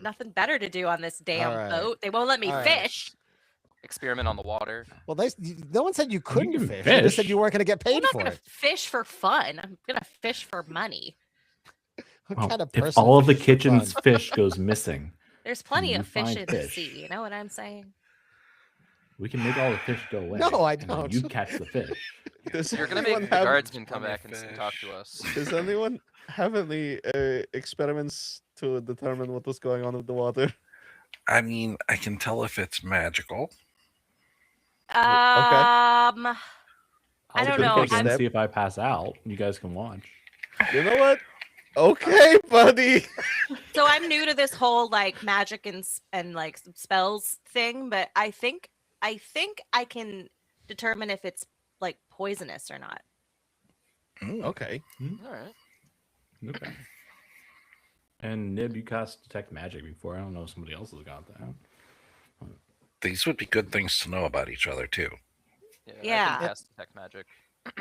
Nothing better to do on this damn All right. boat. They won't let me All right. fish. Experiment on the water. Well, no one said you couldn't can fish. They just said fish. you weren't going to get I'm paid not for gonna it. fish for fun. I'm gonna fish for money. What Well, kind of if person all of the fishes for kitchen's fun? fish goes missing, There's plenty you of fish find in the fish. sea. You know what I'm saying? we can make all the fish go away. No, I and then don't. You catch the fish. Does You're gonna anyone make the have- guardsman come plenty back and fish. talk to us. Does anyone have any experiments to determine what was going on with the water? I mean, I can tell if it's magical. I I'll don't take know. it and I'm- see if I pass out. You guys can watch. You know what? Okay, buddy. So I'm new to this whole like magic and like spells thing, but I think I can determine if it's like poisonous or not. Okay. All right. Okay. And Nib, you cast detect magic before. I don't know if somebody else has got that. These would be good things to know about each other too. Yeah. I Yeah. can cast detect magic.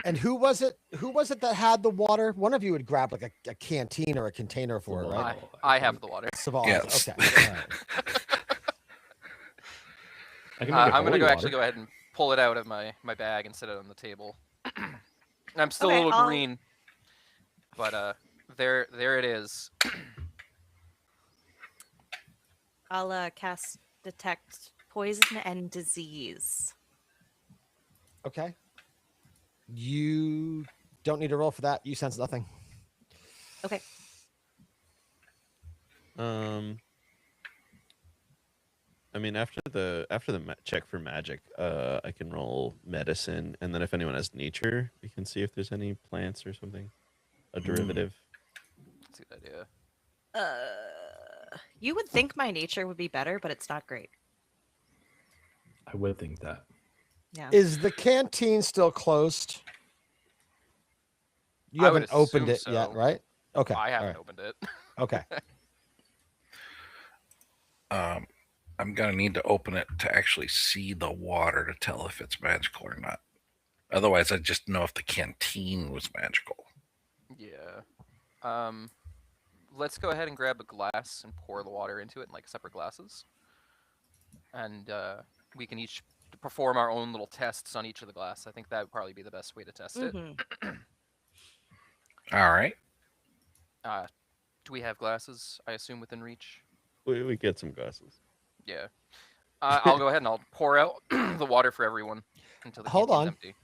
And who was it? Who was it that had the water? One of you would grab like a canteen or a container for it, right? Saval, I have think. the water. Saval. Yes. Okay. All right. I can make it I'm gonna holy actually go water. ahead and pull it out of my bag and set it on the table. And I'm still Okay, a little I'll- green, but there it is. I'll cast detect poison and disease. Okay. You don't need to roll for that. You sense nothing. Okay. I mean, after the check for magic, I can roll medicine, and then if anyone has nature, we can see if there's any plants or something, a derivative. That's a good idea. You would think my nature would be better, but it's not great. I would think that. Yeah. Is the canteen still closed? You I would haven't opened it assume yet, so. right? Okay. I all haven't right, opened it. Okay. I'm gonna need to open it to actually see the water to tell if it's magical or not. Otherwise, I just know if the canteen was magical. Yeah. Let's go ahead and grab a glass and pour the water into it in like separate glasses, and we can each perform our own little tests on each of the glass. I think that would probably be the best way to test it. Mhm. All right. Do we have glasses? I assume within reach. We get some glasses. Yeah. I'll go ahead and I'll pour out the water for everyone until the Hold canteen's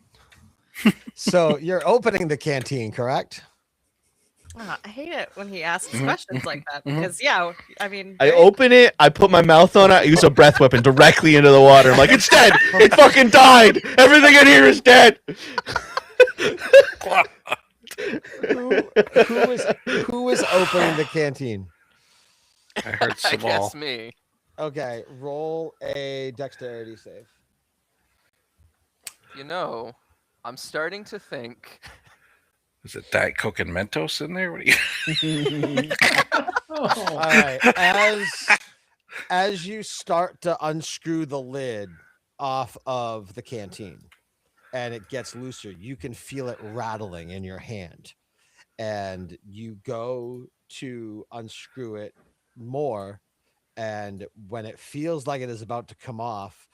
on. empty. So you're opening the canteen, correct? I hate it when he asks Mhm, questions like that mhm. because yeah, I mean, I right? open it, I put my mouth on it, I use a breath weapon directly into the water. I'm like, it's dead! It fucking died! Everything in here is dead! Who is opening the canteen? I heard I some all. guess me. Okay, roll a dexterity save. You know, I'm starting to think. Is it Diet Coke and Mentos in there? What do you... All right, as you start to unscrew the lid off of the canteen and it gets looser, you can feel it rattling in your hand. And you go to unscrew it more, and when it feels like it is about to come off,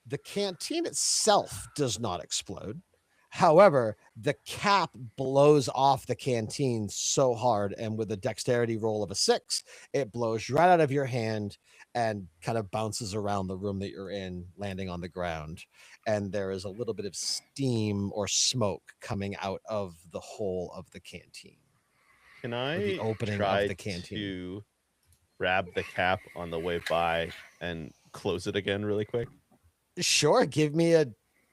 the canteen itself does not explode. However, the cap blows off the canteen so hard, and with a dexterity roll of a 6, it blows right out of your hand and kind of bounces around the room that you're in, landing on the ground. And there is a little bit of steam or smoke coming out of the hole of the canteen. Can the I opening of try the canteen. to grab the cap on the way by and close it again really quick? Sure, give me a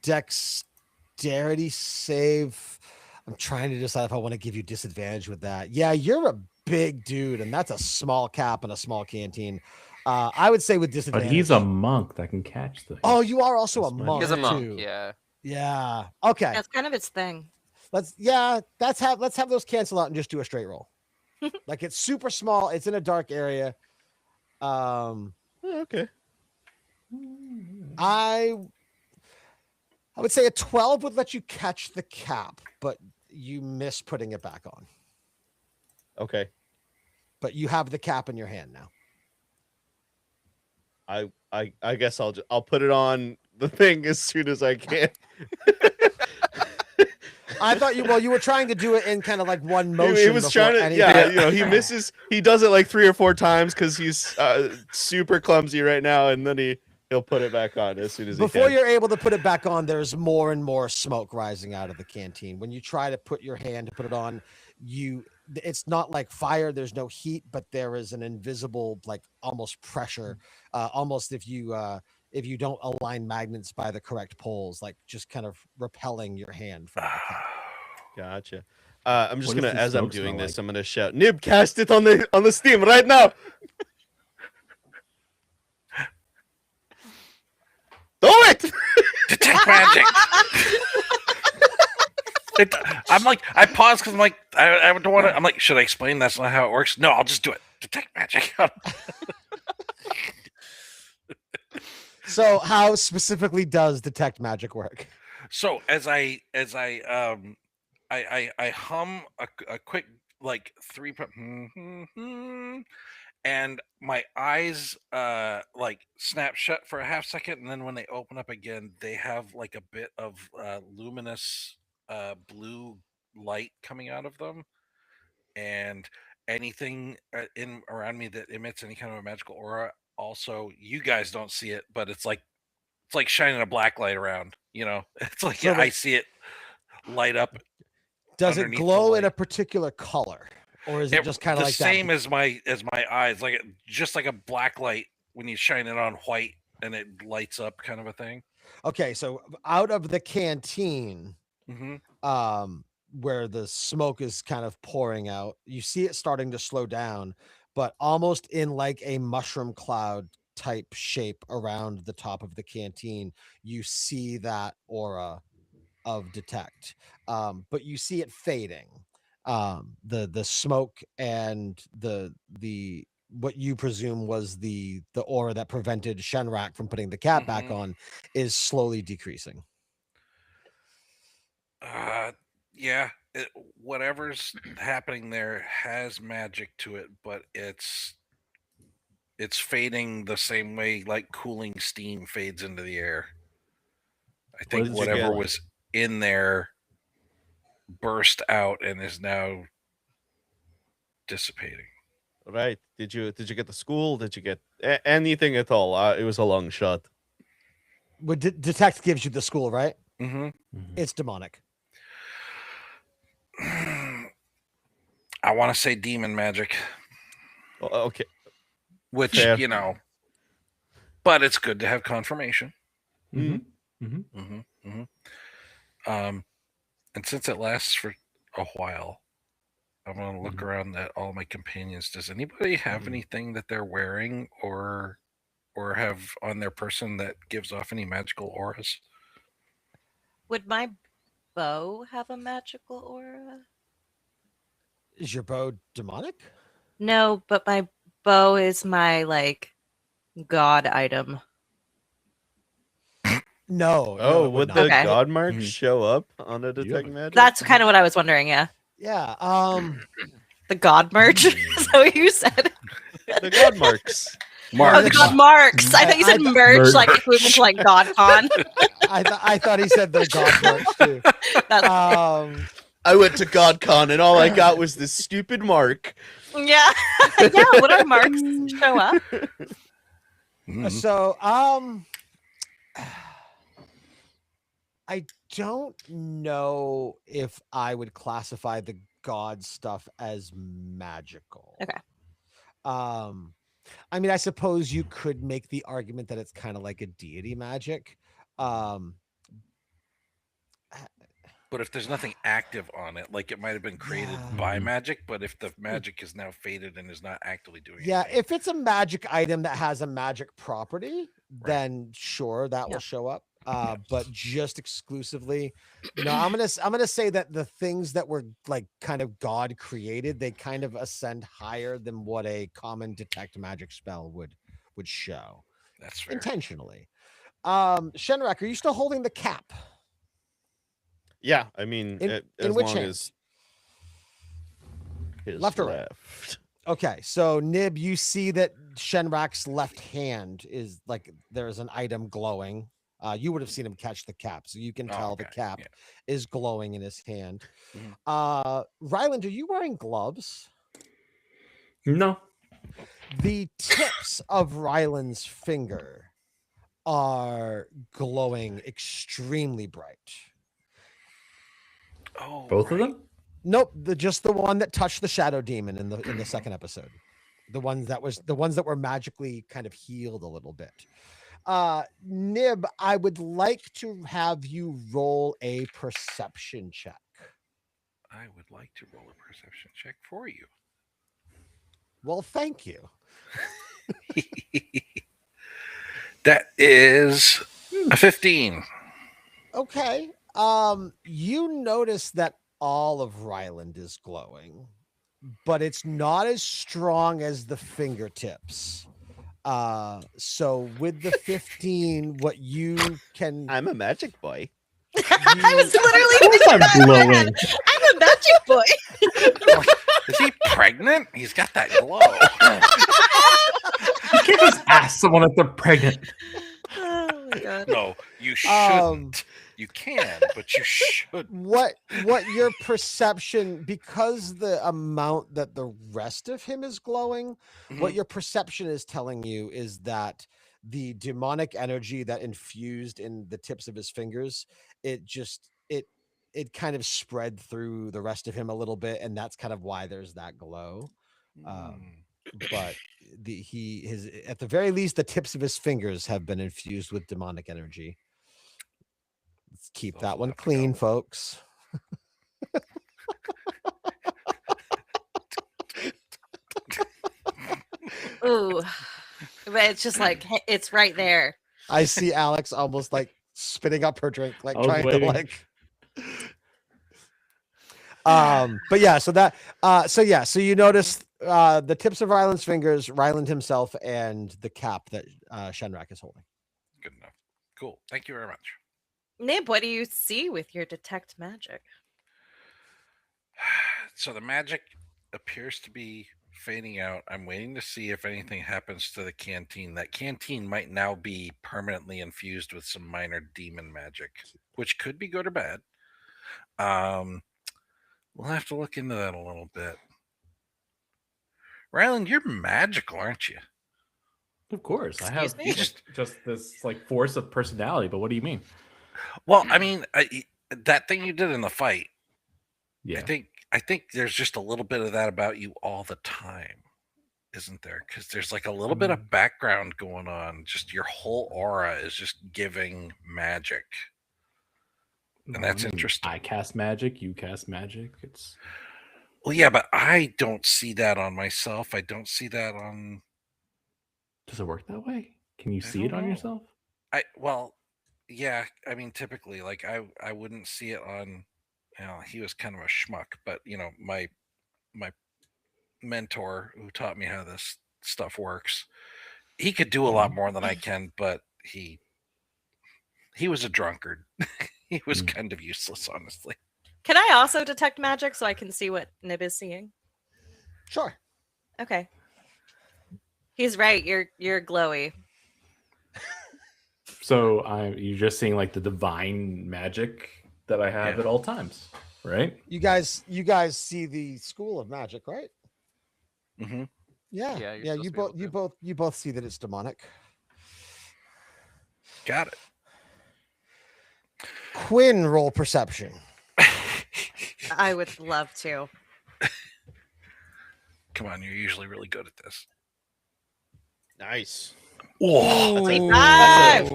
dexterity save. I'm trying to decide if I want to give you disadvantage with that. Yeah, you're a big dude, and that's a small cap and a small canteen. I would say with But disadvantage. he's a monk that can catch things. Oh, you are also a That's my monk He's a monk. too. Yeah. Yeah. Okay. That's kind of its thing. Let's have those cancel out and just do a straight roll. Like it's super small. It's in a dark area. Okay. I would say a 12 would let you catch the cap, but you miss putting it back on. Okay. But you have the cap in your hand now. I guess I'll put it on the thing as soon as I can. I thought you were trying to do it in kind of like one motion. He was before trying to, anything. he misses. He does it like 3 or 4 times because he's super clumsy right now, and then he'll put it back on as soon as Before he can. you're able to put it back on, there's more and more smoke rising out of the canteen. When you try to put your hand to put it on, it's not like fire. There's no heat, but there is an invisible, like almost pressure. Almost if you don't align magnets by the correct poles, like just kind of repelling your hand from the cap. Gotcha. I'm just What does gonna, the as I'm smoke doing smell this, like? I'm gonna shout, "Nib, cast it on the steam right now!" Do it! Detect magic. I'm like, I pause because I'm like, I don't want to. I'm like, should I explain? That's not how it works. No, I'll just do it. Detect magic. So how specifically does detect magic work? So as I hum a quick like 3 and my eyes like snap shut for a half second, and then when they open up again, they have like a bit of luminous blue light coming out of them, and anything in around me that emits any kind of a magical aura. Also, you guys don't see it, but it's like shining a black light around. It's like So I see it light up. Does it Underneath the glow in a light. particular color, or is it just kind of the like same that? as my eyes, like just like a black light when you shine it on white and it lights up, kind of a thing. Okay, so out of the canteen, Mm-hmm. where the smoke is kind of pouring out, you see it starting to slow down, but almost in like a mushroom cloud type shape around the top of the canteen, you see that aura of detect. But you see it fading. The smoke and the what you presume was the aura that prevented Shenrak from putting the cap back Mhm. on is slowly decreasing. Yeah, whatever's happening there has magic to it, but it's fading the same way like cooling steam fades into the air. I think does it whatever get? was in there burst out and is now dissipating. Right? Did you get the school? Did you get anything at all? It was a long shot. What detect gives you the school, right? Mm-hmm. It's demonic. I want to say demon magic, Okay. which Fair. but it's good to have confirmation. Mm-hmm. And since it lasts for a while, I'm gonna look around at all my companions. Does anybody have anything that they're wearing or have on their person that gives off any magical auras? Would my bow have a magical aura? Is your bow demonic? No, but my bow is my like god item. No. Oh, it would not. the Okay. god mark Mhm. show up on a You detect have a- magic? That's kind of what I was wondering. Yeah, Yeah. the god merch. Is that what you said? The god marks. Oh, the god marks. I thought you said I- merch, like equivalent to like GodCon. I thought he said the god merch too. That's, I went to GodCon and all I got was this stupid mark. yeah, yeah. What are marks show up? So I don't know if I would classify the god stuff as magical. Okay. I mean, I suppose you could make the argument that it's kind of like a deity magic. But if there's nothing active on it, like it might have been created Yeah. by Mhm. magic, but if the magic is now faded and is not actively doing Yeah, anything, if it's a magic item that has a magic property, then sure that Yeah. will show up. Yeah. But just exclusively, no. I'm gonna say that the things that were like kind of God created, they kind of ascend higher than what a common detect magic spell would show that's fair. intentionally. Shenrak, are you still holding the cap? Yeah, I mean, In as which long hand? as his Left or right? left. Okay, so Nib, you see that Shenrak's left hand is like there's an item glowing. You would have seen him catch the cap, so you can Oh, tell the okay, cap yeah. is glowing in his hand. Mhm. Ryland, are you wearing gloves? No. The tips of Ryland's finger are glowing extremely bright. Oh, Both of right. them? Nope, just the one that touched the shadow demon in the second episode. The ones that were magically kind of healed a little bit. Nib, I would like to have you roll a perception check. I would like to roll a perception check for you. Well, thank you. That is a 15. Okay. You notice that all of Ryland is glowing, but it's not as strong as the fingertips. So with the 15, what you can I'm a magic boy. I was Of literally course thinking I'm that in my glowing. head. I'm a magic boy. Is he pregnant? He's got that glow. You can't just ask someone if they're pregnant. Oh my god. No, you shouldn't. You can, but you should. what your perception, because the amount that the rest of him is glowing, what Mhm. your perception is telling you is that the demonic energy that infused in the tips of his fingers, it kind of spread through the rest of him a little bit, and that's kind of why there's that glow. But his at the very least, the tips of his fingers have been infused with demonic energy. Let's keep Those that will one have to clean, go. folks. Ooh. But it's just like it's right there. I see Alex almost like spitting up her drink, like I was trying to waiting. like. But yeah, so you notice the tips of Ryland's fingers, Ryland himself, and the cap that Shenrak is holding. Good enough. Cool. Thank you very much. Nib, what do you see with your detect magic? So the magic appears to be fading out. I'm waiting to see if anything happens to the canteen. That canteen might now be permanently infused with some minor demon magic, which could be good or bad. We'll have to look into that a little bit. Ryland, you're magical, aren't you? Of course. I Excuse have me? just this like force of personality, but what do you mean? Well, I mean, that thing you did in the fight, Yeah. I think there's just a little bit of that about you all the time, isn't there? Because there's like a little bit of background going on. Just your whole aura is just giving magic. And that's interesting. I cast magic, you cast magic. It's Well, yeah, but I don't see that on myself. I don't see that on. does it work that way? Can you I see it don't on know. yourself? Yeah. I mean, typically, like I wouldn't see it on. You know, he was kind of a schmuck, but you know, my mentor who taught me how this stuff works, he could do a lot more than I can, but he was a drunkard. He was kind of useless, honestly. Can I also detect magic so I can see what Nib is seeing? Sure. Okay. He's right. You're glowy. So you're just seeing like the divine magic that I have Yeah. at all times, right? You guys see the School of Magic, right? Mm-hmm. Yeah. Yeah, you're Yeah. supposed to be able to. You both see that it's demonic. Got it. Quinn, roll perception. I would love to. Come on, you're usually really good at this. Nice. Whoa. 25.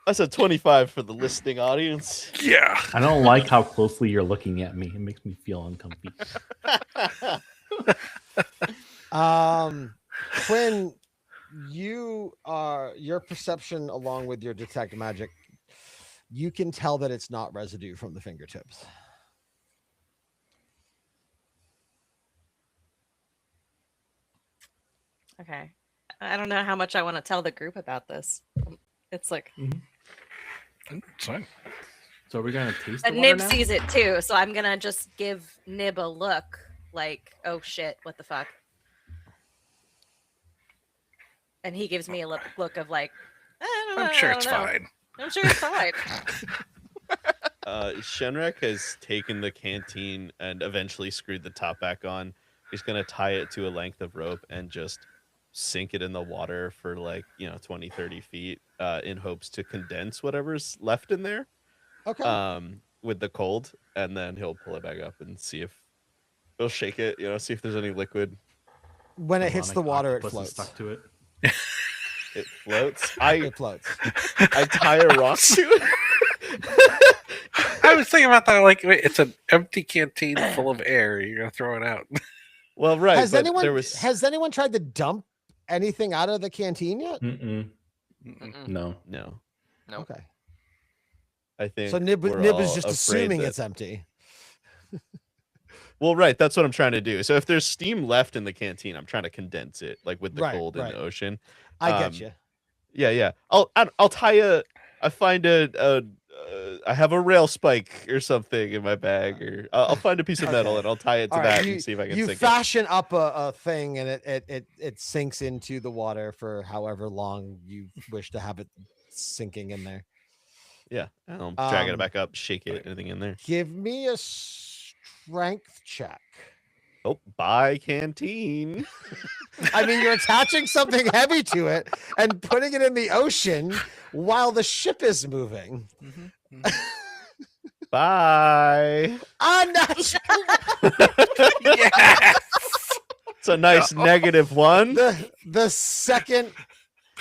That's a 25 for the listening audience. Yeah. I don't like how closely you're looking at me. It makes me feel uncomfy. Quinn, your perception along with your detect magic, you can tell that it's not residue from the fingertips. Okay. I don't know how much I want to tell the group about this. It's like, It's fine. So are we gonna taste the but water Nib now? sees it too, so I'm gonna just give Nib a look like, oh shit, what the fuck? And he gives me a look of like, I'm sure it's fine. I'm sure it's fine. Shenrek has taken the canteen and eventually screwed the top back on. He's gonna tie it to a length of rope and just sink it in the water for 20, 30 feet in hopes to condense whatever's left in there Okay. with the cold, and then he'll pull it back up and see if he'll shake it, see if there's any liquid. When it hits the Demonic water, it octopus is floats. stuck to it. It floats. It floats. I tie a rock to it. I was thinking about that. Like, wait, it's an empty canteen full of air. You're gonna throw it out. Well, right. Has but anyone there was has anyone tried to dump anything out of the canteen yet? Mm-mm. Mm-mm. No. no. Nope. Okay. I think So Nib we're is all just afraid assuming that- it's empty. Well, right. That's what I'm trying to do. So if there's steam left in the canteen, I'm trying to condense it, like with the Right, cold in right. the ocean. I get Um, you. Yeah. I'll tie I find I have a rail spike or something in my bag, or I'll find a piece of metal Okay. and I'll tie it to All right, that you, and see if I can you sink fashion up a thing and it sinks into the water for however long you wish to have it sinking in there. it. Yeah. I'll drag it Um, back up, shake it, anything in there. Give me a strength check. Oh, bye canteen. I mean, you're attaching something heavy to it and putting it in the ocean while the ship is moving. Bye. Unnatural. Yeah. It's a nice negative one. The second,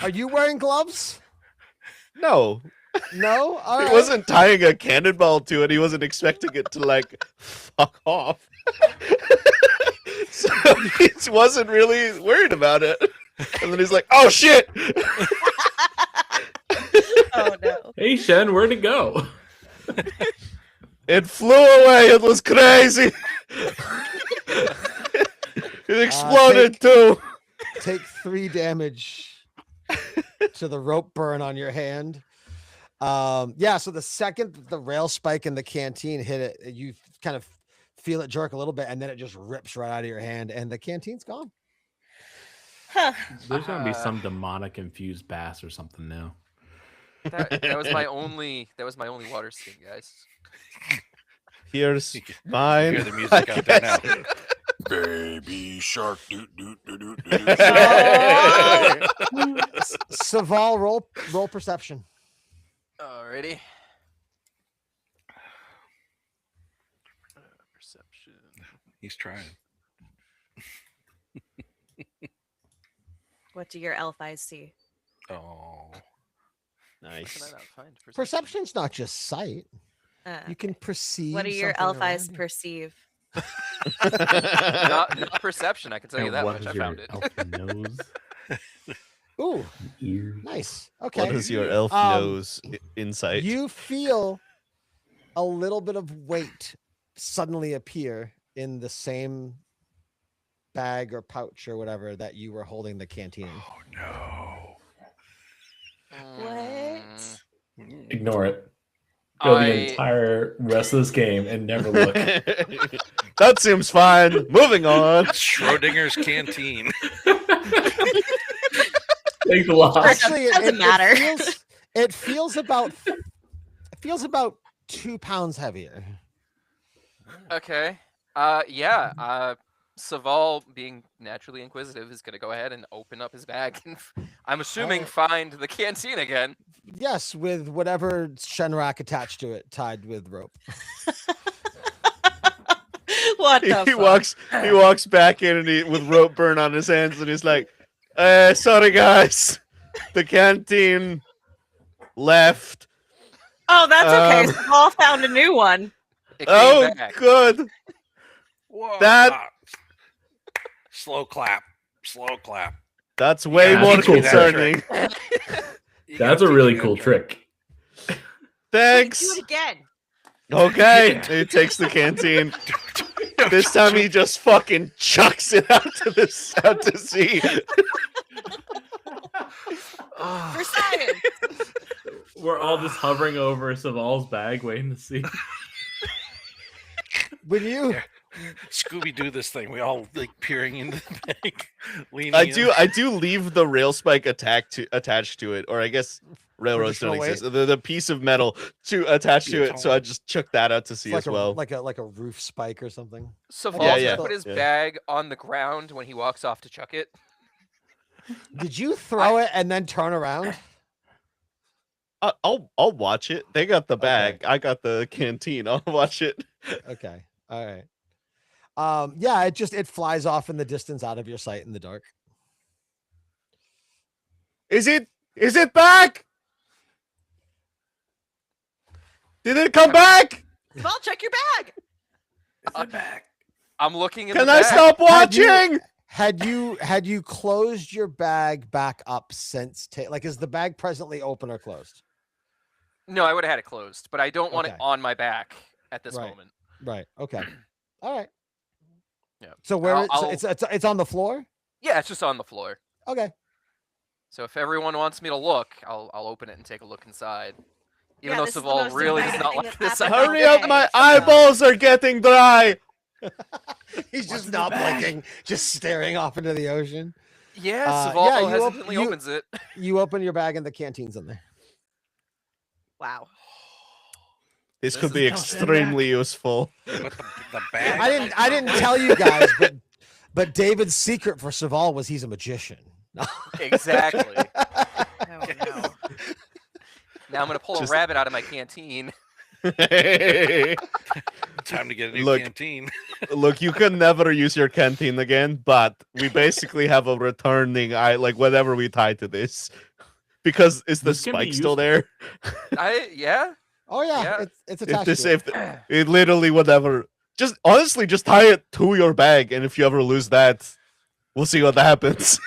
are you wearing gloves? No, No, all he right. wasn't tying a cannonball to it. He wasn't expecting it to fuck off. So he wasn't really worried about it. And then he's like, "Oh shit!" Oh no. Hey Shen, where'd it go? It flew away. It was crazy. It exploded too. Take 3 damage to the rope burn on your hand. Yeah, so the second the rail spike in the canteen hit it, you kind of feel it jerk a little bit, and then it just rips right out of your hand, and the canteen's gone. Huh. There's gonna be some demonic infused bass or something now. That was my only water skin, guys. Here's You mine. hear the music out there now. Baby shark, doot doot doot doot doot. Saval, roll perception. Alrighty. Perception. He's trying. What do your elf eyes see? Oh. How can I Nice. not find perception? Perception's not just sight. You can perceive. What do your something elf eyes around you. perceive? Not perception. I can tell you And that what much. is I your found it. elf nose? Ooh, Ears? nice. Okay. What does your elf Um, nose insight? You feel a little bit of weight suddenly appear in the same bag or pouch or whatever that you were holding the canteen in. Oh no. What? Mm. Ignore it. Go I- the entire rest of this game and never look. That seems fine. Moving on. Schrodinger's canteen. Thanks a lot. Actually, Doesn't matter. It feels about 2 pounds heavier. Okay. Yeah. Saval, being naturally inquisitive, is gonna go ahead and open up his bag and I'm assuming Alright. find the canteen again. Yes, with whatever Shenrak attached to it, tied with rope. What the He fuck? walks back in and with rope burn on his hands and he's like, sorry guys. the canteen left. Oh, that's okay. Um, Saval found a new one. It came Oh, back. good. Whoa, That- slow clap. Slow clap. That's way Yeah, more that's a cool concerning. You That's gotta a teach really me cool that trick. trick. Thanks. Do it again. Okay. He takes the canteen. This time he just fucking chucks it out to sea. For science. We're all just hovering over Saval's bag, waiting to see. When you Scooby Doo this thing. We all like peering into the bag. Leaning I in. do leave the rail spike attached to it, or I guess railroads don't Additional exist. The piece of metal to attach to it, so I just chuck that out to sea it's as well. like a roof spike or something. Saval's Yeah, gonna yeah, put his yeah. bag on the ground when he walks off to chuck it. Did you throw it and then turn around? I'll watch it. They got the bag. I got the canteen. I'll watch it. Okay. All right. Yeah, it flies off in the distance out of your sight in the dark. Is it back? Did it come back? Saval, check your bag. I'm back. I'm looking in Can the I bag. stop Had you- watching? Had you closed your bag back up since like is the bag presently open or closed? No, I would have had it closed, but I don't want Okay. it on my back at this Right. moment. Right. Okay. All right. Yeah. So where I'll- it's on the floor? Yeah, it's just on the floor. Okay. So if everyone wants me to look, I'll open it and take a look inside. Even Yeah, though this is the Saval most really does exciting not thing like that's this. happened all Hurry up, day, my so- eyeballs are getting dry. He's just not blinking, just staring off into the ocean. Yeah, Uh, Saval yeah, you op- hesitantly you- opens it. You open your bag and the canteen's in there. Wow. This This could is be no extremely useful. But the bag. I didn't tell you guys, but David's secret for Saval was he's a magician. Exactly. Oh, no. Now I'm gonna pull Just- a rabbit out of my canteen. Time to get a new Look. canteen. Look, you can never use your canteen again, but we basically have a returning like whatever we tie to this. Because is the This can be spike still useful. there? Yeah. Oh yeah, Yeah. it's If attached. this to it. if it literally whatever. Just honestly just tie it to your bag, and if you ever lose that, we'll see what happens.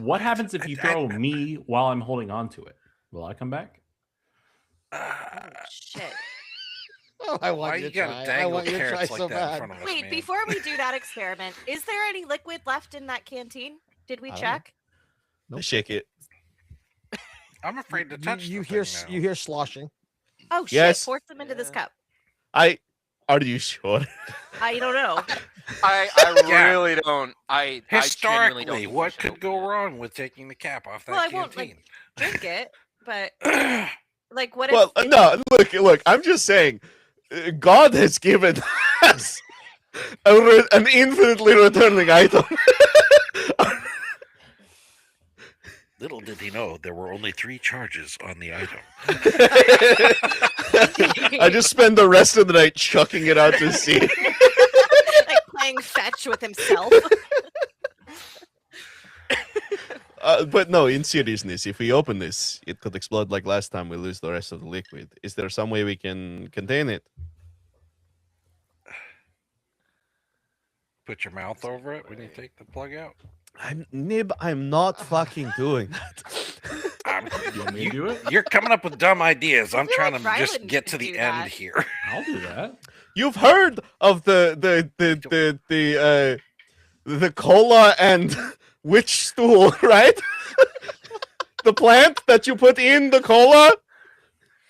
What happens if you throw me while I'm holding on to it? Will I come back? Oh, shit. Oh, I Why want you you to gotta try. I dangle want you to try carrots so like that in bad. front of us, Wait, man? before we do that experiment, is there any liquid left in that canteen? Did we I don't know. check? Shake it. I'm afraid to touch. You the hear thing now. you hear sloshing. Oh shit! Yes. Force them into this Yeah. cup. Are you sure? I don't know. I Yeah. really don't. I genuinely Historically, don't think we what should could open go it. wrong with taking the cap off that Well, I won't, canteen? Drink it, but like, what if? Well, no, look. I'm just saying, God has given us an infinitely returning item. Little did he know there were only 3 charges on the item. I just spend the rest of the night chucking it out to sea. like playing fetch with himself. But no, in seriousness, if we open this, it could explode like last time. We lose the rest of the liquid. Is there some way we can contain it? Put your mouth over it when you take the plug out. I'm not fucking doing that. You want me to do it? You're coming up with dumb ideas. I'm feel trying like to just Ryland get could to the do end that. here. I'll do that. You've heard of the cola and witch stool, right? The plant that you put in the cola.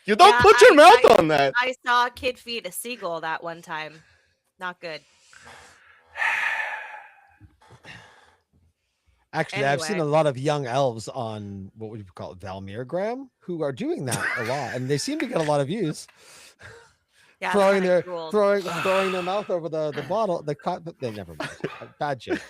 You don't Yeah, put your mouth I- on that. I saw a kid feed a seagull that one time. Not good. Actually, I've seen a Anyway. lot of young elves on what would you call it, Valmiragram, who are doing that a lot, and they seem to get a lot of views. Yeah, it's throwing kinda their cruel. throwing their mouth over the bottle, the cut. They never mind. Bad joke.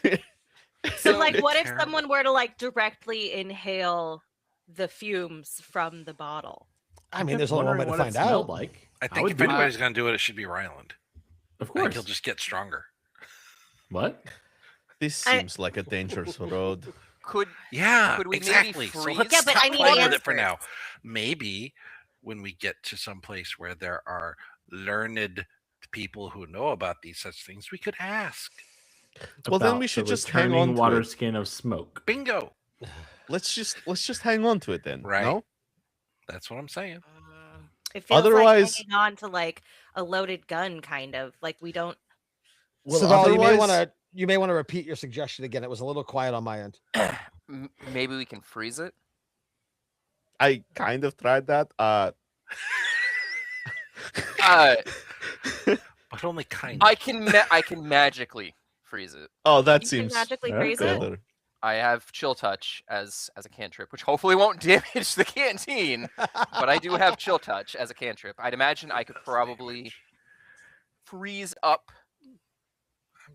So, like, what if Terrible. someone were to like directly inhale the fumes from the bottle? I mean, kept there's only one way wondering to what it find smelled out. Like, I I think would if do that. anybody's going to do it, it should be Ryland. Of I think course. he'll just get stronger. What? This I- seems like a dangerous road. Could Yeah, Could we maybe exactly. So freeze? let's Yeah, but stop I need playing with it for answers. now. Maybe when we get to some place where there are learned people who know about these such things, we could ask. Well, then About we should the just hang returning on to water it. skin of smoke. Bingo. Let's just hang on to it then. Right. No? That's what I'm saying. It feels Otherwise- like hanging on to like a loaded gun, kind of like we don't. Well, Saval, otherwise- you may want to repeat your suggestion again. It was a little quiet on my end. Maybe we can freeze it. I kind of tried that. But only kind of. I can magically freeze it. Oh, that You can seems magically Very freeze cool. it. better. I have chill touch as a cantrip, which hopefully won't damage the canteen. But I do have chill touch as a cantrip. I'd imagine I could probably freeze up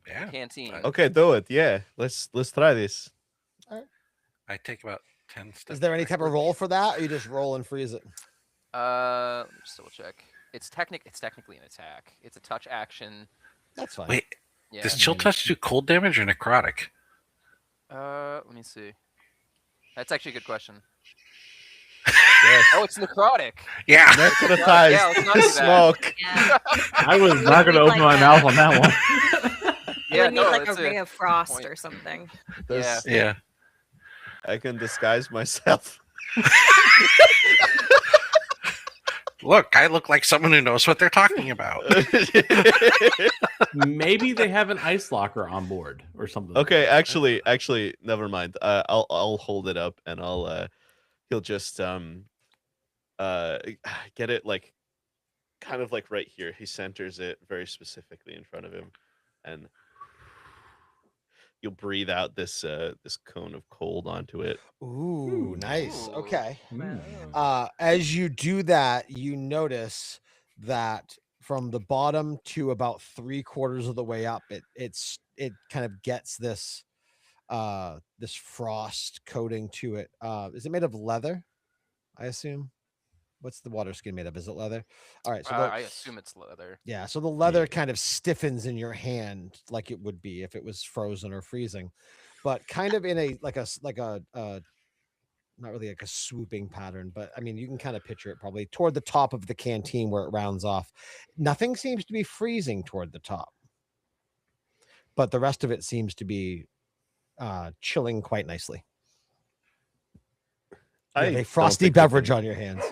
Yeah. the canteen. Okay, do it. Yeah, let's try this. I take about 10 steps. Is there any type of backward. roll for that, or you just roll and freeze it? Let me just double check. It's technically an attack. It's a touch action. That's fine. Wait, Yeah. does chill touch do cold damage or necrotic? Let me see. That's actually a good question. Yes. Oh, it's necrotic. Yeah. Necrotize Yeah, let's not do that. smoke. Yeah. I was not going to Like open my that. mouth on that one. You Yeah, would need no, like a that's ring of frost point. or something. There's- Yeah. I can disguise myself. Look, I look like someone who knows what they're talking about. Maybe they have an ice locker on board or something. like Okay, that. actually, never mind. I'll hold it up and he'll just get it like kind of like right here. He centers it very specifically in front of him, and you'll breathe out this cone of cold onto it. Ooh, nice. Ooh. Okay. Hmm. As you do that, you notice that from the bottom to about 3/4 of the way up, it kind of gets this this frost coating to it. Is it made of leather? I assume. What's the water skin made of? Is it leather? All right. So I assume it's leather. yeah, so the leather kind of stiffens in your hand like it would be if it was frozen or freezing, but kind of in a like a not really like a swooping pattern, but I mean you can kind of picture it probably toward the top of the canteen where it rounds off. Nothing seems to be freezing toward the top, but the rest of it seems to be chilling quite nicely. You have a don't frosty think we beverage can- on your hands.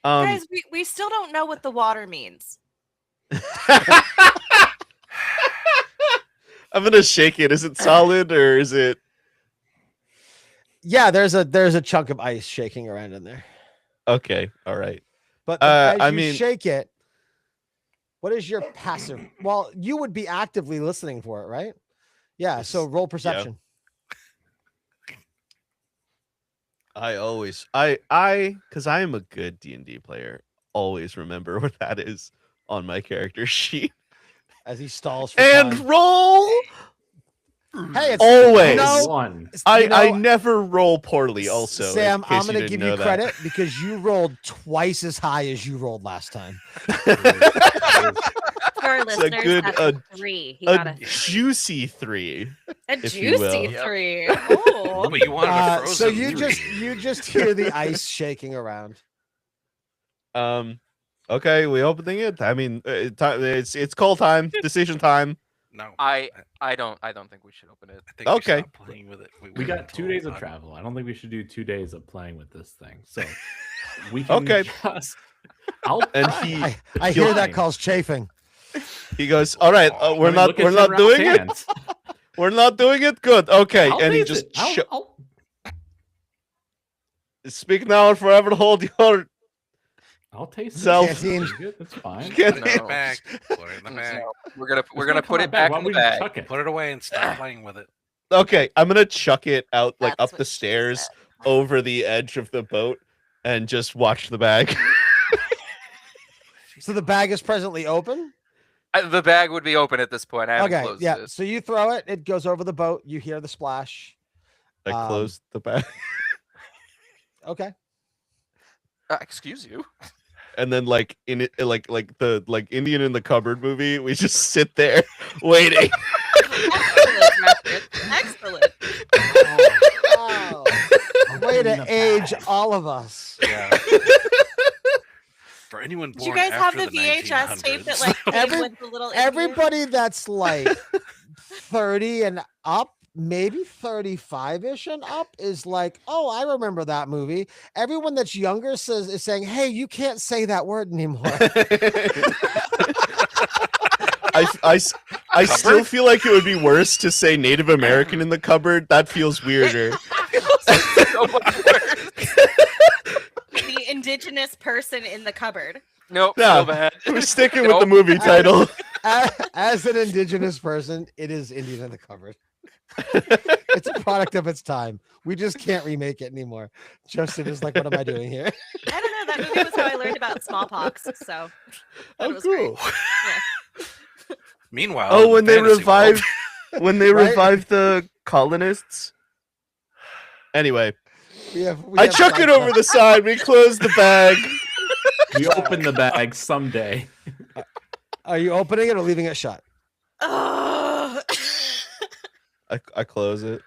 Guys, we still don't know what the water means. I'm gonna shake it. Is it solid or is it? Yeah, there's a chunk of ice shaking around in there. Okay, all right. But as I you mean- shake it, what is your passive? Well, you would be actively listening for it, right? Yeah. So Yes. roll perception. Because I am a good D&D player, always remember what that is on my character sheet. As he stalls for And time. roll. Hey, it's Always. You know, One. it's- I you know, never roll poorly. Also, in Sam, case I'm you gonna didn't give know you that. credit because you rolled twice as high as you rolled last time. For our It's a listeners, good- that's a- a 3. He got A a 3. juicy 3. A if you will. juicy Yep. 3. Oh. But you wanted a frozen. So you three. just hear the ice shaking around. Okay, we opening it. I mean, it's call time, decision time. No. I don't think we should open it. I think we Okay. stop playing with it. We wait got until 2 days of about- travel. I don't think we should do 2 days of playing with this thing. So we can Okay. just. I'll And try. he I hear that Fine. calls chafing. he goes, "All right, I we're mean, not look at we're not Shinra's doing it. hands. We're not doing it. Good. Okay." I'll and he taste just it. I'll- speak now and forever hold your I'll taste Self- it. Canteen. It's good, that's fine. Get Put it in the No. bag. Put it in the bag. So we're gonna It's put come it back Why in don't the we just bag. chuck it? Put it away and stop playing with it. Okay, I'm gonna chuck it out like That's up the what she stairs said. over the edge of the boat and just watch the bag. So the bag is presently open. The bag would be open at this point. I haven't Okay, closed yeah. it. So you throw it, it goes over the boat. You hear the splash. I closed the bag, Okay. Excuse you. and then like in it, like the Indian in the cupboard movie, we just sit there waiting. accurate. Excellent. Wow. Way Open to the age bag. all of us. Yeah. For anyone Did you born guys have after the VHS tape that 1900s. like came Every- with the little Indian? Everybody that's like 30 and up, maybe 35-ish and up is like, oh, I remember that movie. Everyone that's younger is saying, hey, you can't say that word anymore. I still feel like it would be worse to say Native American in the cupboard. That feels weirder. So much worse. The indigenous person in the cupboard. Nope. Nah. So bad. We're sticking with the Nope. movie title. As an indigenous person, it is Indian in the cupboard. It's a product of its time. We just can't remake it anymore. Justin is like, what am I doing here? I don't know. That movie was how I learned about smallpox. So that Oh, was great. cool. Meanwhile, Oh, in the when they fantasy world- Right? revived the colonists. Anyway, We have I chuck it over the side. We close the bag. We open the bag someday. Are you opening it or leaving it shut? Ugh. I close it.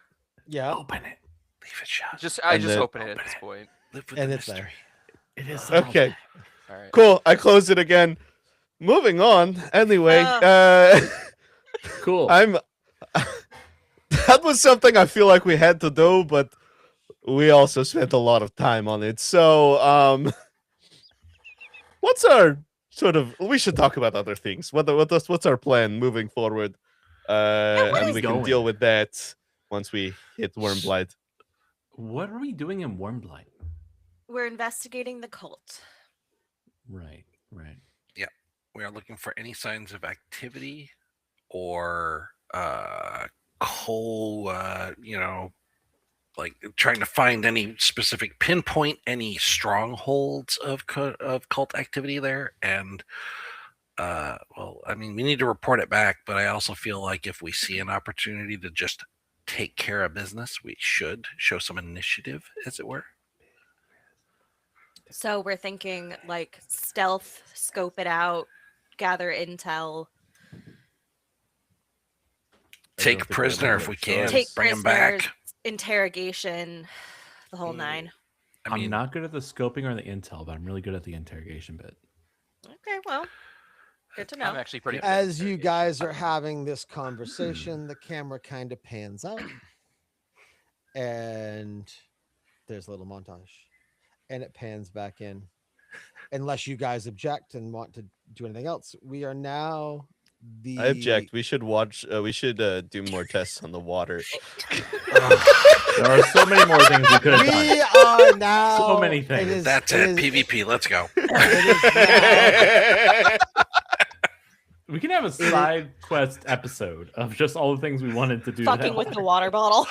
Yeah. Open it. Leave it shut. I And just then- open it at this point. Live with And the it's there. mystery. It is Okay, All right. cool. I close it again. Moving on. Anyway, cool. I'm. That was something I feel like we had to do, but we also spent a lot of time on it. So, what's our sort of? We should talk about other things. What's our plan moving forward? where And is we going? can deal with that once we hit Wormblight. What are we doing in Wormblight? We're investigating the cult. Right, right. We are looking for any signs of activity or like trying to find any specific pinpoint any strongholds of cult activity there. And well, I mean, we need to report it back, but I also feel like if we see an opportunity to just take care of business, we should show some initiative, as it were. So we're thinking like stealth, scope it out, gather intel, Take a prisoner if we can. take Bring him prisoners, back. interrogation, the whole nine. I mean, I'm not good at the scoping or the intel, but I'm really good at the interrogation bit. Okay, well, good to know. I'm actually pretty. good at As you interrogation. guys are having this conversation, the camera kind of pans out and there's a little montage and it pans back in. Unless you guys object and want to do anything else, we are now the. I object. We should watch. We should do more tests on the water. There are so many more things we could have done. We are now. So many it things. is- that's it it. is- PvP. Let's go. it is now- We can have a side quest episode of just all the things we wanted to do. Fucking with the water bottle.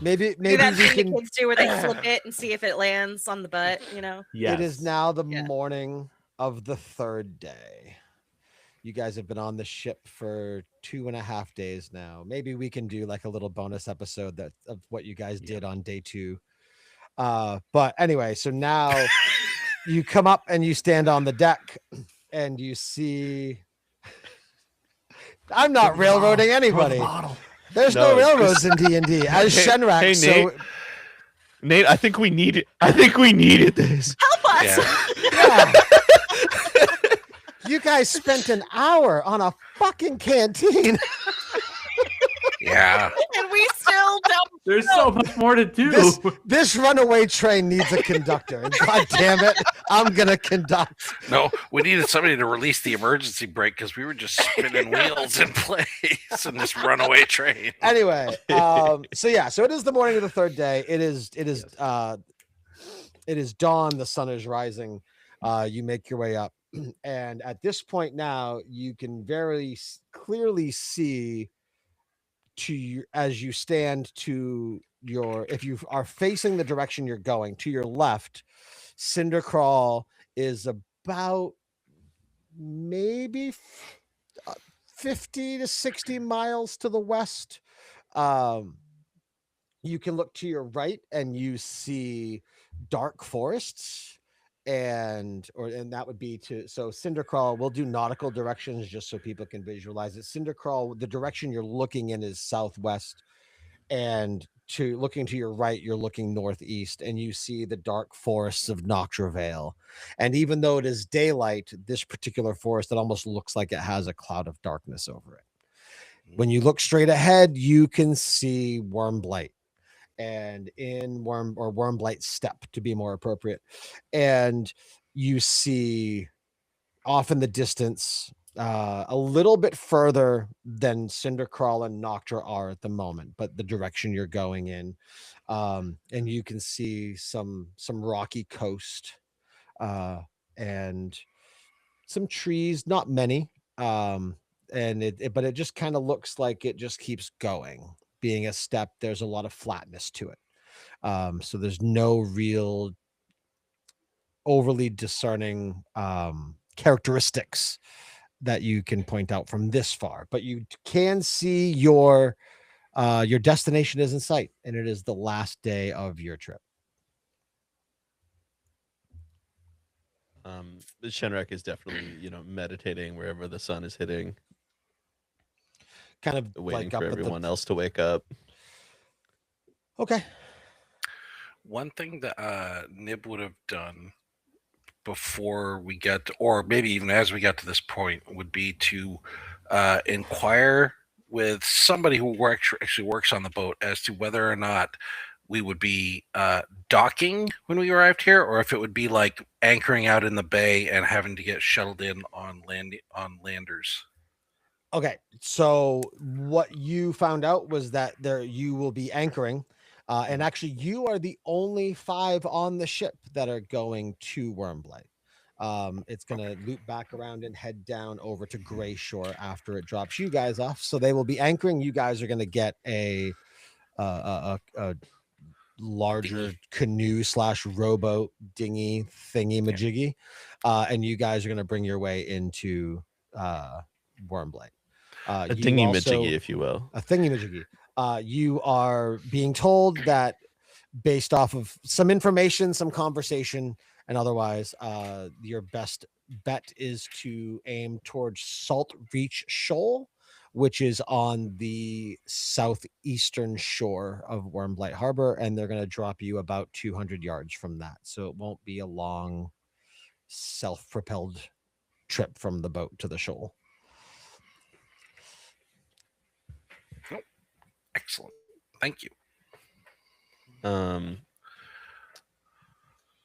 maybe Do that we thing the can. kids do where they flip it and see if it lands on the butt, you know? Yes. It is now the Yeah. morning of the third day. You guys have been on the ship for 2.5 days now. Maybe we can do like a little bonus episode that of what you guys did on day 2. But anyway, so now you come up and you stand on the deck and you see. I'm not railroading anybody. There's no No, railroads in D&D. As Hey- Shenrak, hey, so Nate. Nate, I think we need it. I think we needed this. Help us! Yeah. yeah. You guys spent an hour on a fucking canteen. Yeah. And we still don't. There's so much more to do. This runaway train needs a conductor. And God damn it, I'm gonna conduct. No, we needed somebody to release the emergency brake because we were just spinning wheels in place in this runaway train. Anyway, so it is the morning of the third day. It is dawn. The sun is rising. You make your way up, and at this point now, you can very clearly see to you as you stand to your, if you are facing the direction you're going to your left, Cindercrawl is about maybe 50 to 60 miles to the west. You can look to your right and you see dark forests, and that would be so cinder crawl. We'll do nautical directions just so people can visualize it. Cinder crawl, the direction you're looking in is southwest, and looking to your right, you're looking northeast, and you see the dark forests of Noctra Vale. And even though it is daylight, this particular forest, it almost looks like it has a cloud of darkness over it. When you look straight ahead, you can see Wormblight, and in Wormblight Steppe, to be more appropriate. And you see off in the distance, a little bit further than Cindercrawl and Noctra are at the moment, but the direction you're going in, and you can see some rocky coast, and some trees, not many, and but it just kind of looks like it just keeps going. Being a steppe, there's a lot of flatness to it, so there's no real overly discerning characteristics that you can point out from this far, but you can see your destination is in sight, and it is the last day of your trip. Shenrak is definitely, meditating wherever the sun is hitting, Kind of waiting like for up at everyone else to wake up. Okay. One thing that Nib would have done before we get to, or maybe even as we got to this point, would be to inquire with somebody who actually works on the boat as to whether or not we would be docking when we arrived here, or if it would be like anchoring out in the bay and having to get shuttled in on landers. Okay, so what you found out was that you will be anchoring, and actually you are the only 5 on the ship that are going to Wormblight. It's going to loop back around and head down over to Gray Shore after it drops you guys off. So they will be anchoring. You guys are going to get a larger canoe / rowboat dinghy thingy majiggy, and you guys are going to bring your way into Wormblight. A dingy majiggy, if you will. A thingy majiggy. You are being told that, based off of some information, some conversation, and otherwise, your best bet is to aim towards Salt Reach Shoal, which is on the southeastern shore of Wormblight Harbor, and they're going to drop you about 200 yards from that. So it won't be a long, self-propelled trip from the boat to the shoal. Excellent. Thank you.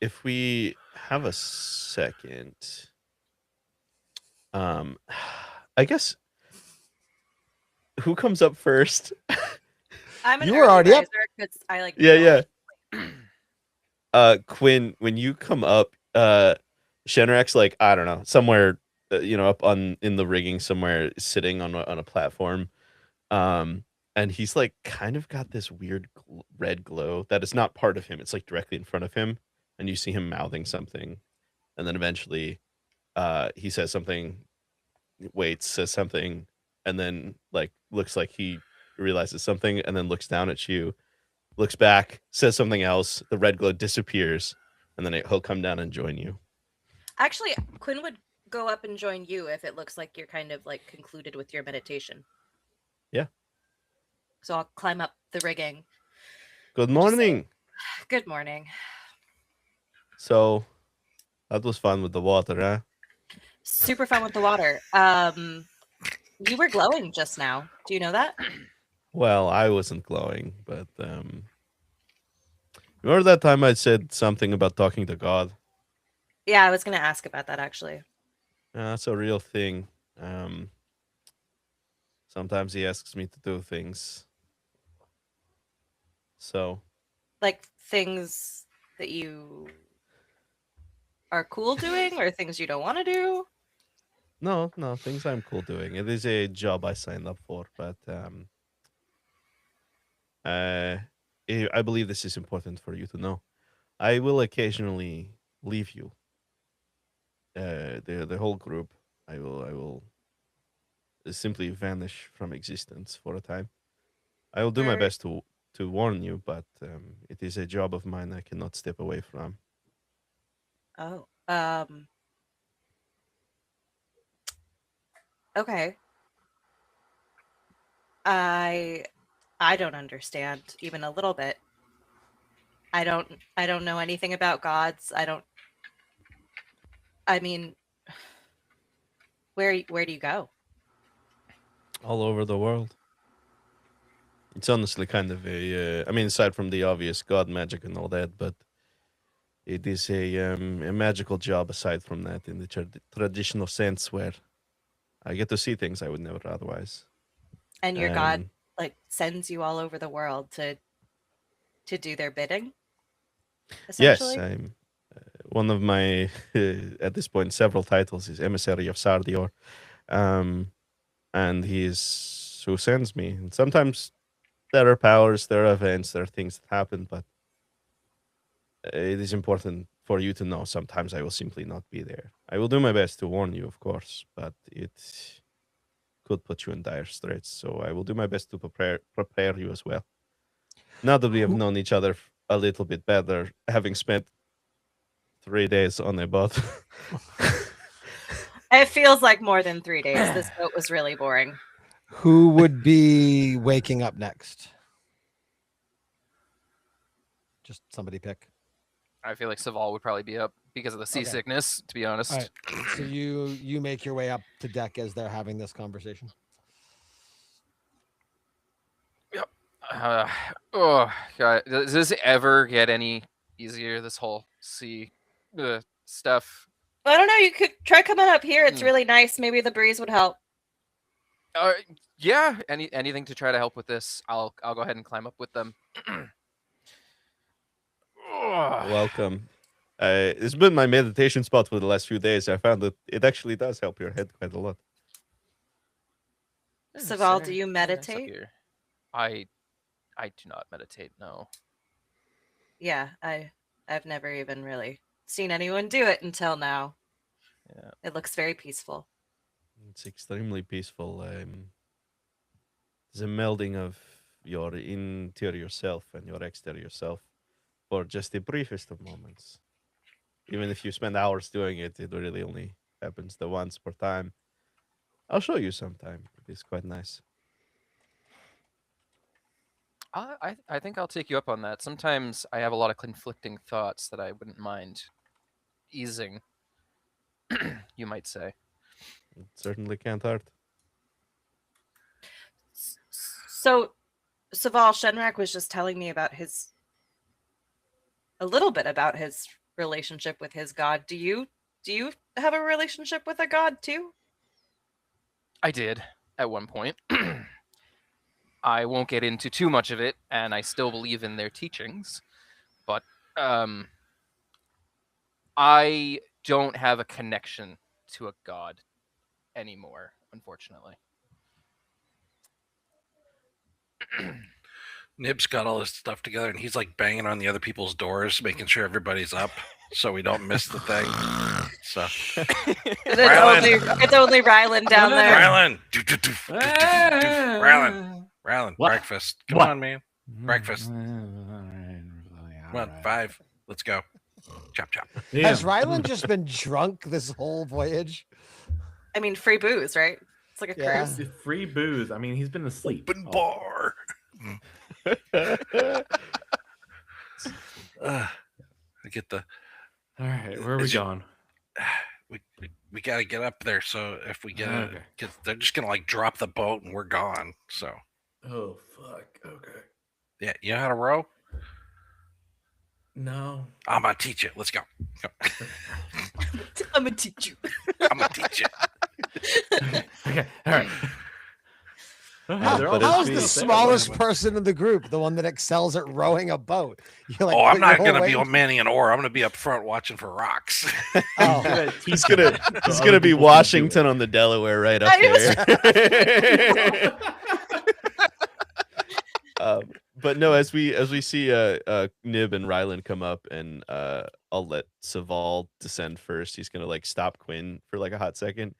If we have a second, I guess, who comes up first? I'm an You were already up. because I like. Yeah. Quinn, when you come up, Shenrak's like, I don't know, somewhere, up in the rigging somewhere, sitting on a platform, and he's like kind of got this weird red glow that is not part of him. It's like directly in front of him, and you see him mouthing something, and then eventually, he says something, waits, says something, and then like looks like he realizes something, and then looks down at you, looks back, says something else. The red glow disappears, and then he'll come down and join you. Actually, Quinn would go up and join you if it looks like you're kind of like concluded with your meditation. Yeah. So I'll climb up the rigging. Good morning. Good morning. So, that was fun with the water, huh? Super fun with the water. You were glowing just now. Do you know that? Well, I wasn't glowing, but remember that time I said something about talking to God? Yeah, I was going to ask about that actually. That's a real thing. Sometimes he asks me to do things. So, Like things that you are cool doing or things you don't want to do? no, things I'm cool doing. It is a job I signed up for, but I believe this is important for you to know. I will occasionally leave you. The whole group. I will simply vanish from existence for a time. I will do my best to warn you, but it is a job of mine I cannot step away from. Oh. Okay. I don't understand even a little bit. I don't know anything about gods. I mean, where do you go? All over the world. It's honestly kind of I mean, aside from the obvious god magic and all that, but it is a magical job aside from that in the traditional sense where I get to see things I would never otherwise. And your god Um, like sends you all over the world to do their bidding, yes, essentially? I'm one of my at this point several titles is emissary of Sardior, and he's who sends me. And sometimes there are powers, there are events, there are things that happen, but it is important for you to know sometimes I will simply not be there. I will do my best to warn you, of course, but it could put you in dire straits. So I will do my best to prepare you as well. Now that we have known each other a little bit better, having spent 3 days on a boat. It feels like more than 3 days. This boat was really boring. Who would be waking up next? Just somebody pick. I feel like Saval would probably be up because of the Okay. seasickness, to be honest. All right. So you make your way up to deck as they're having this conversation. Oh god, does this ever get any easier? This whole sea stuff. I don't know. You could try coming up here. It's Hmm. really nice. Maybe the breeze would help. Yeah. Anything to try to help with this? I'll go ahead and climb up with them. Welcome. It's been my meditation spot for the last few days. I found that it actually does help your head quite a lot. Saval, do Very- you very nice up meditate? here. I do not meditate. No. Yeah, I've never even really seen anyone do it until now. Yeah. It looks very peaceful. It's extremely peaceful. It's a melding of your interior self and your exterior self for just the briefest of moments. Even if you spend hours doing it, it really only happens the once per time. I'll show you sometime. It is quite nice. I think I'll take you up on that. Sometimes I have a lot of conflicting thoughts that I wouldn't mind easing. You might say. It certainly can't hurt. So, Saval, Shenrak was just telling me about a little bit about his relationship with his god. Do you have a relationship with a god too? I did at one point. I won't get into too much of it, and I still believe in their teachings, but I don't have a connection to a god anymore, unfortunately. Nib's got all his stuff together and he's like banging on the other people's doors, making sure everybody's up so we don't miss the thing. So It's only Rylan down there. Rylan, Rylan, What? breakfast. Come What? on, man. Breakfast. Come on, 5. Let's go. Chop chop. Has Rylan just been drunk this whole voyage? I mean, free booze, right? It's like a Yeah. cruise. Free booze. I mean, he's been asleep. Open Oh. bar. I get the. All right, where are we Is it- going? We got to get up there. So if we Okay. they're just gonna like drop the boat and we're gone. So Oh fuck. Okay. yeah, you know how to row? No. I'm gonna teach you. Let's go. Go. I'm gonna teach you. I'm gonna teach you. Okay. All right. How, but how it's is me. the smallest person in the group the one that excels at rowing a boat? You're like, Oh, I'm put your not whole gonna be weight- manning an oar. I'm gonna be up front watching for rocks. Oh. He's gonna be Washington on the Delaware right up there. But no, as we see Nib and Rylan come up, and I'll let Saval descend first. He's gonna like stop Quinn for like a hot second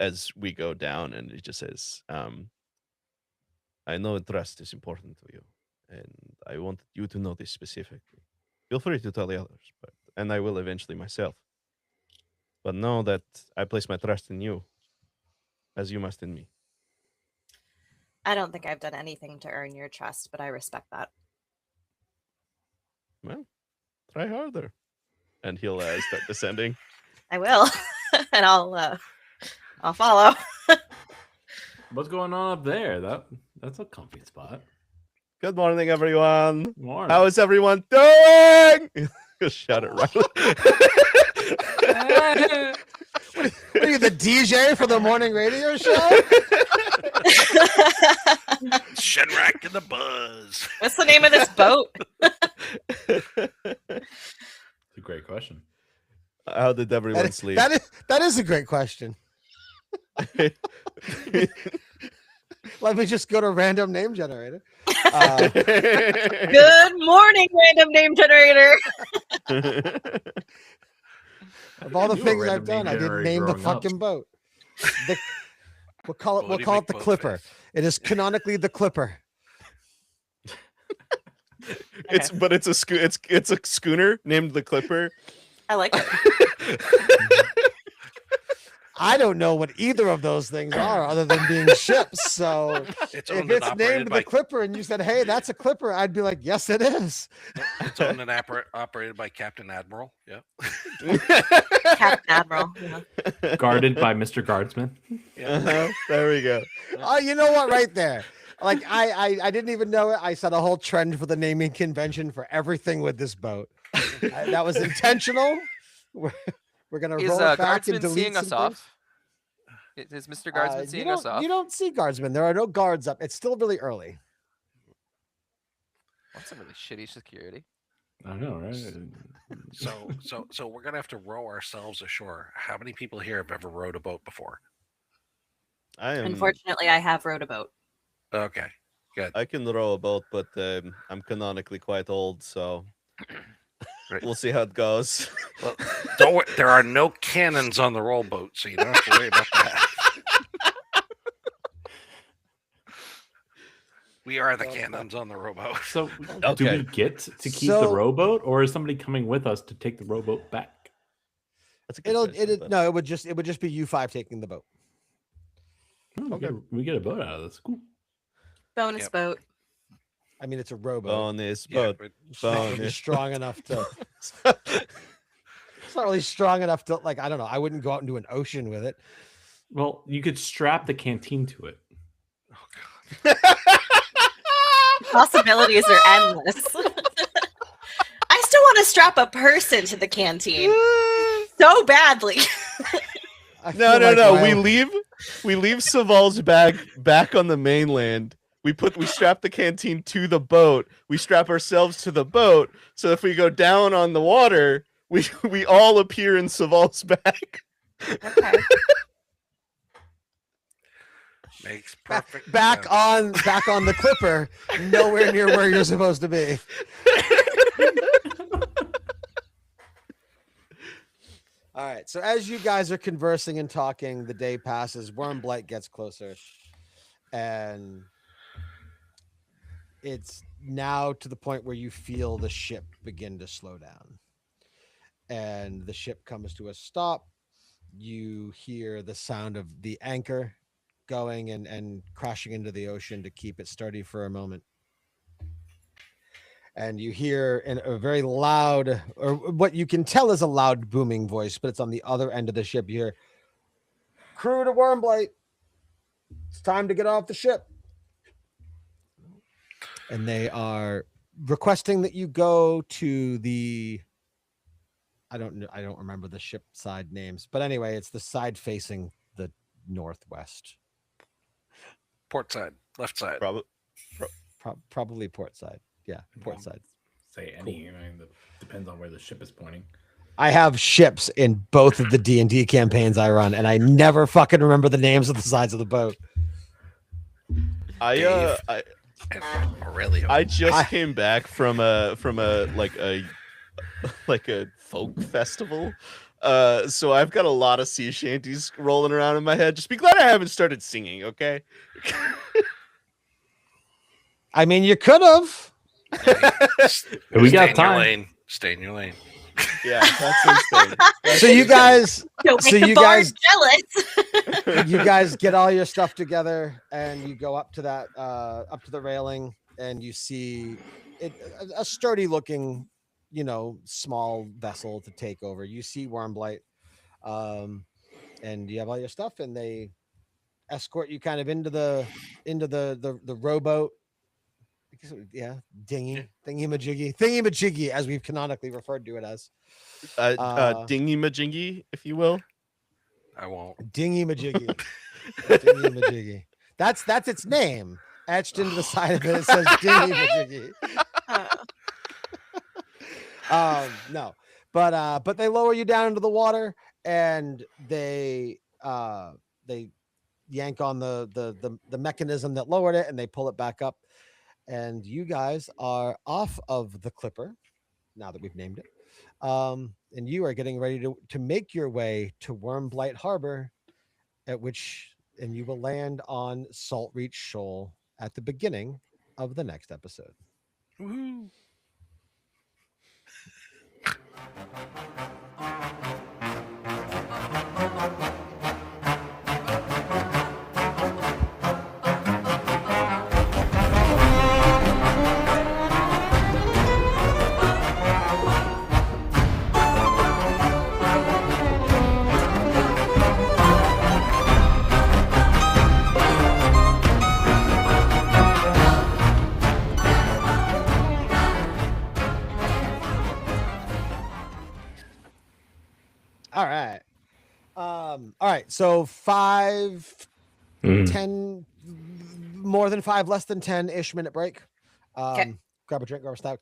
as we go down, and he just says, I know trust is important to you, and I want you to know this specifically. Feel free to tell the others, but and I will eventually myself. But know that I place my trust in you, as you must in me. I don't think I've done anything to earn your trust, but I respect that. Well, try harder. And he'll start descending. I will, and I'll follow. What's going on up there? That's a comfy spot. Good morning, everyone. Morning. How is everyone doing? Shout it, Riley. What are you, the DJ for the morning radio show? Shenrak and the Buzz. What's the name of this boat? It's a great question. How did everyone That, sleep? that is a great question. Let me just go to random name generator. Good morning, random name generator. Of all the knew a things I've random done, name I didn't generator name the growing up. fucking boat. We'll call it Bodie the Clipper. McBoatface. It is canonically the Clipper. It's a schooner named the Clipper. I like it. I don't know what either of those things are other than being ships. So It's if owned and it's operated named by the Clipper and you said, hey, that's a Clipper, I'd be like, yes, it is. it's owned and operated by Captain Admiral. Yeah. Captain Admiral. Yeah. Guarded by Mr. Guardsman. There we go. Oh, you know what? Right there. Like I didn't even know it. I set a whole trend for the naming convention for everything with this boat. That was intentional. We're gonna Is roll it back and Guardsman delete seeing some us things. off? Is Mr. Guardsman You seeing don't- us off? You don't see guardsmen. There are no guards up. It's still really early. That's some really shitty security. I know, right? So we're gonna have to row ourselves ashore. How many people here have ever rowed a boat before? I am. Unfortunately, I have rowed a boat. Okay. I can row a boat, but I'm canonically quite old, so Right. we'll see how it goes. Well, don't worry, there are no cannons on the rowboat, so you don't have to worry about that. We are the cannons on the rowboat. So, do Okay. we get to keep the So- rowboat, or is somebody coming with us to take the rowboat back? That's a good question, but- No, it would just be you five taking the boat. Oh, Okay. we get a boat out of this. Cool. Bonus Yep. boat. I mean, it's a rowboat. Bonus Yeah, boat. but It's not really bonus. strong enough to. It's not really strong enough to like. I don't know. I wouldn't go out into an ocean with it. Well, you could strap the canteen to it. Possibilities are endless. I still want to strap a person to the canteen so badly. I No, feel no, like no. Riley- We leave Saval's bag back on the mainland. We strap the canteen to the boat. We strap ourselves to the boat. So if we go down on the water, we all appear in Saval's bag. Okay. makes perfect back sense. on the Clipper, nowhere near where you're supposed to be. All right. So as you guys are conversing and talking, the day passes. Wormblight gets closer, and it's now to the point where you feel the ship begin to slow down, and the ship comes to a stop. You hear the sound of the anchor going and crashing into the ocean to keep it sturdy for a moment. And you hear in a very loud, or what you can tell is a loud booming voice, but it's on the other end of the ship. You hear, "Crew to Wormblight, it's time to get off the ship." And they are requesting that you go to the, I don't remember the ship side names, but anyway, it's the side facing the northwest. Port side, left side. Probably. Probably port side. Yeah, port side. Say any. I mean, depends on where the ship is pointing. I have ships in both of the D&D campaigns I run, and I never fucking remember the names of the sides of the boat. Dave. And Aurelio. I just came back from a like a folk festival. So I've got a lot of sea shanties rolling around in my head. Just be glad I haven't started singing, okay? I mean, you could have. We Stay got in your time. lane. Stay in your lane. Yeah, that's his thing. That's So you his thing. guys, Don't So make the you bars guys- jealous. you guys get all your stuff together and you go up to that up to the railing and you see a sturdy looking, small vessel to take over. You see Wormblight, and you have all your stuff, and they escort you kind of into the rowboat. Yeah, thingy majiggy, as we've canonically referred to it as. Dingy majingy, if you will. I won't. Dingy majiggy. Dingy majiggy. That's its name. Etched into the side of it, it says Dingy majiggy. No, but they lower you down into the water and they yank on the mechanism that lowered it and they pull it back up, and you guys are off of the Clipper now that we've named it. And you are getting ready to make your way to Wormblight Harbor, and you will land on Salt Reach Shoal at the beginning of the next episode. Woohoo. All right. All right. So 5, 10, more than 5, less than 10-ish minute break. Grab a drink, grab a stout.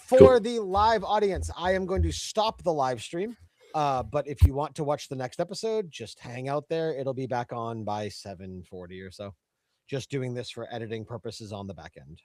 For the live audience, I am going to stop the live stream. But if you want to watch the next episode, just hang out there. It'll be back on by 7:40 or so. Just doing this for editing purposes on the back end.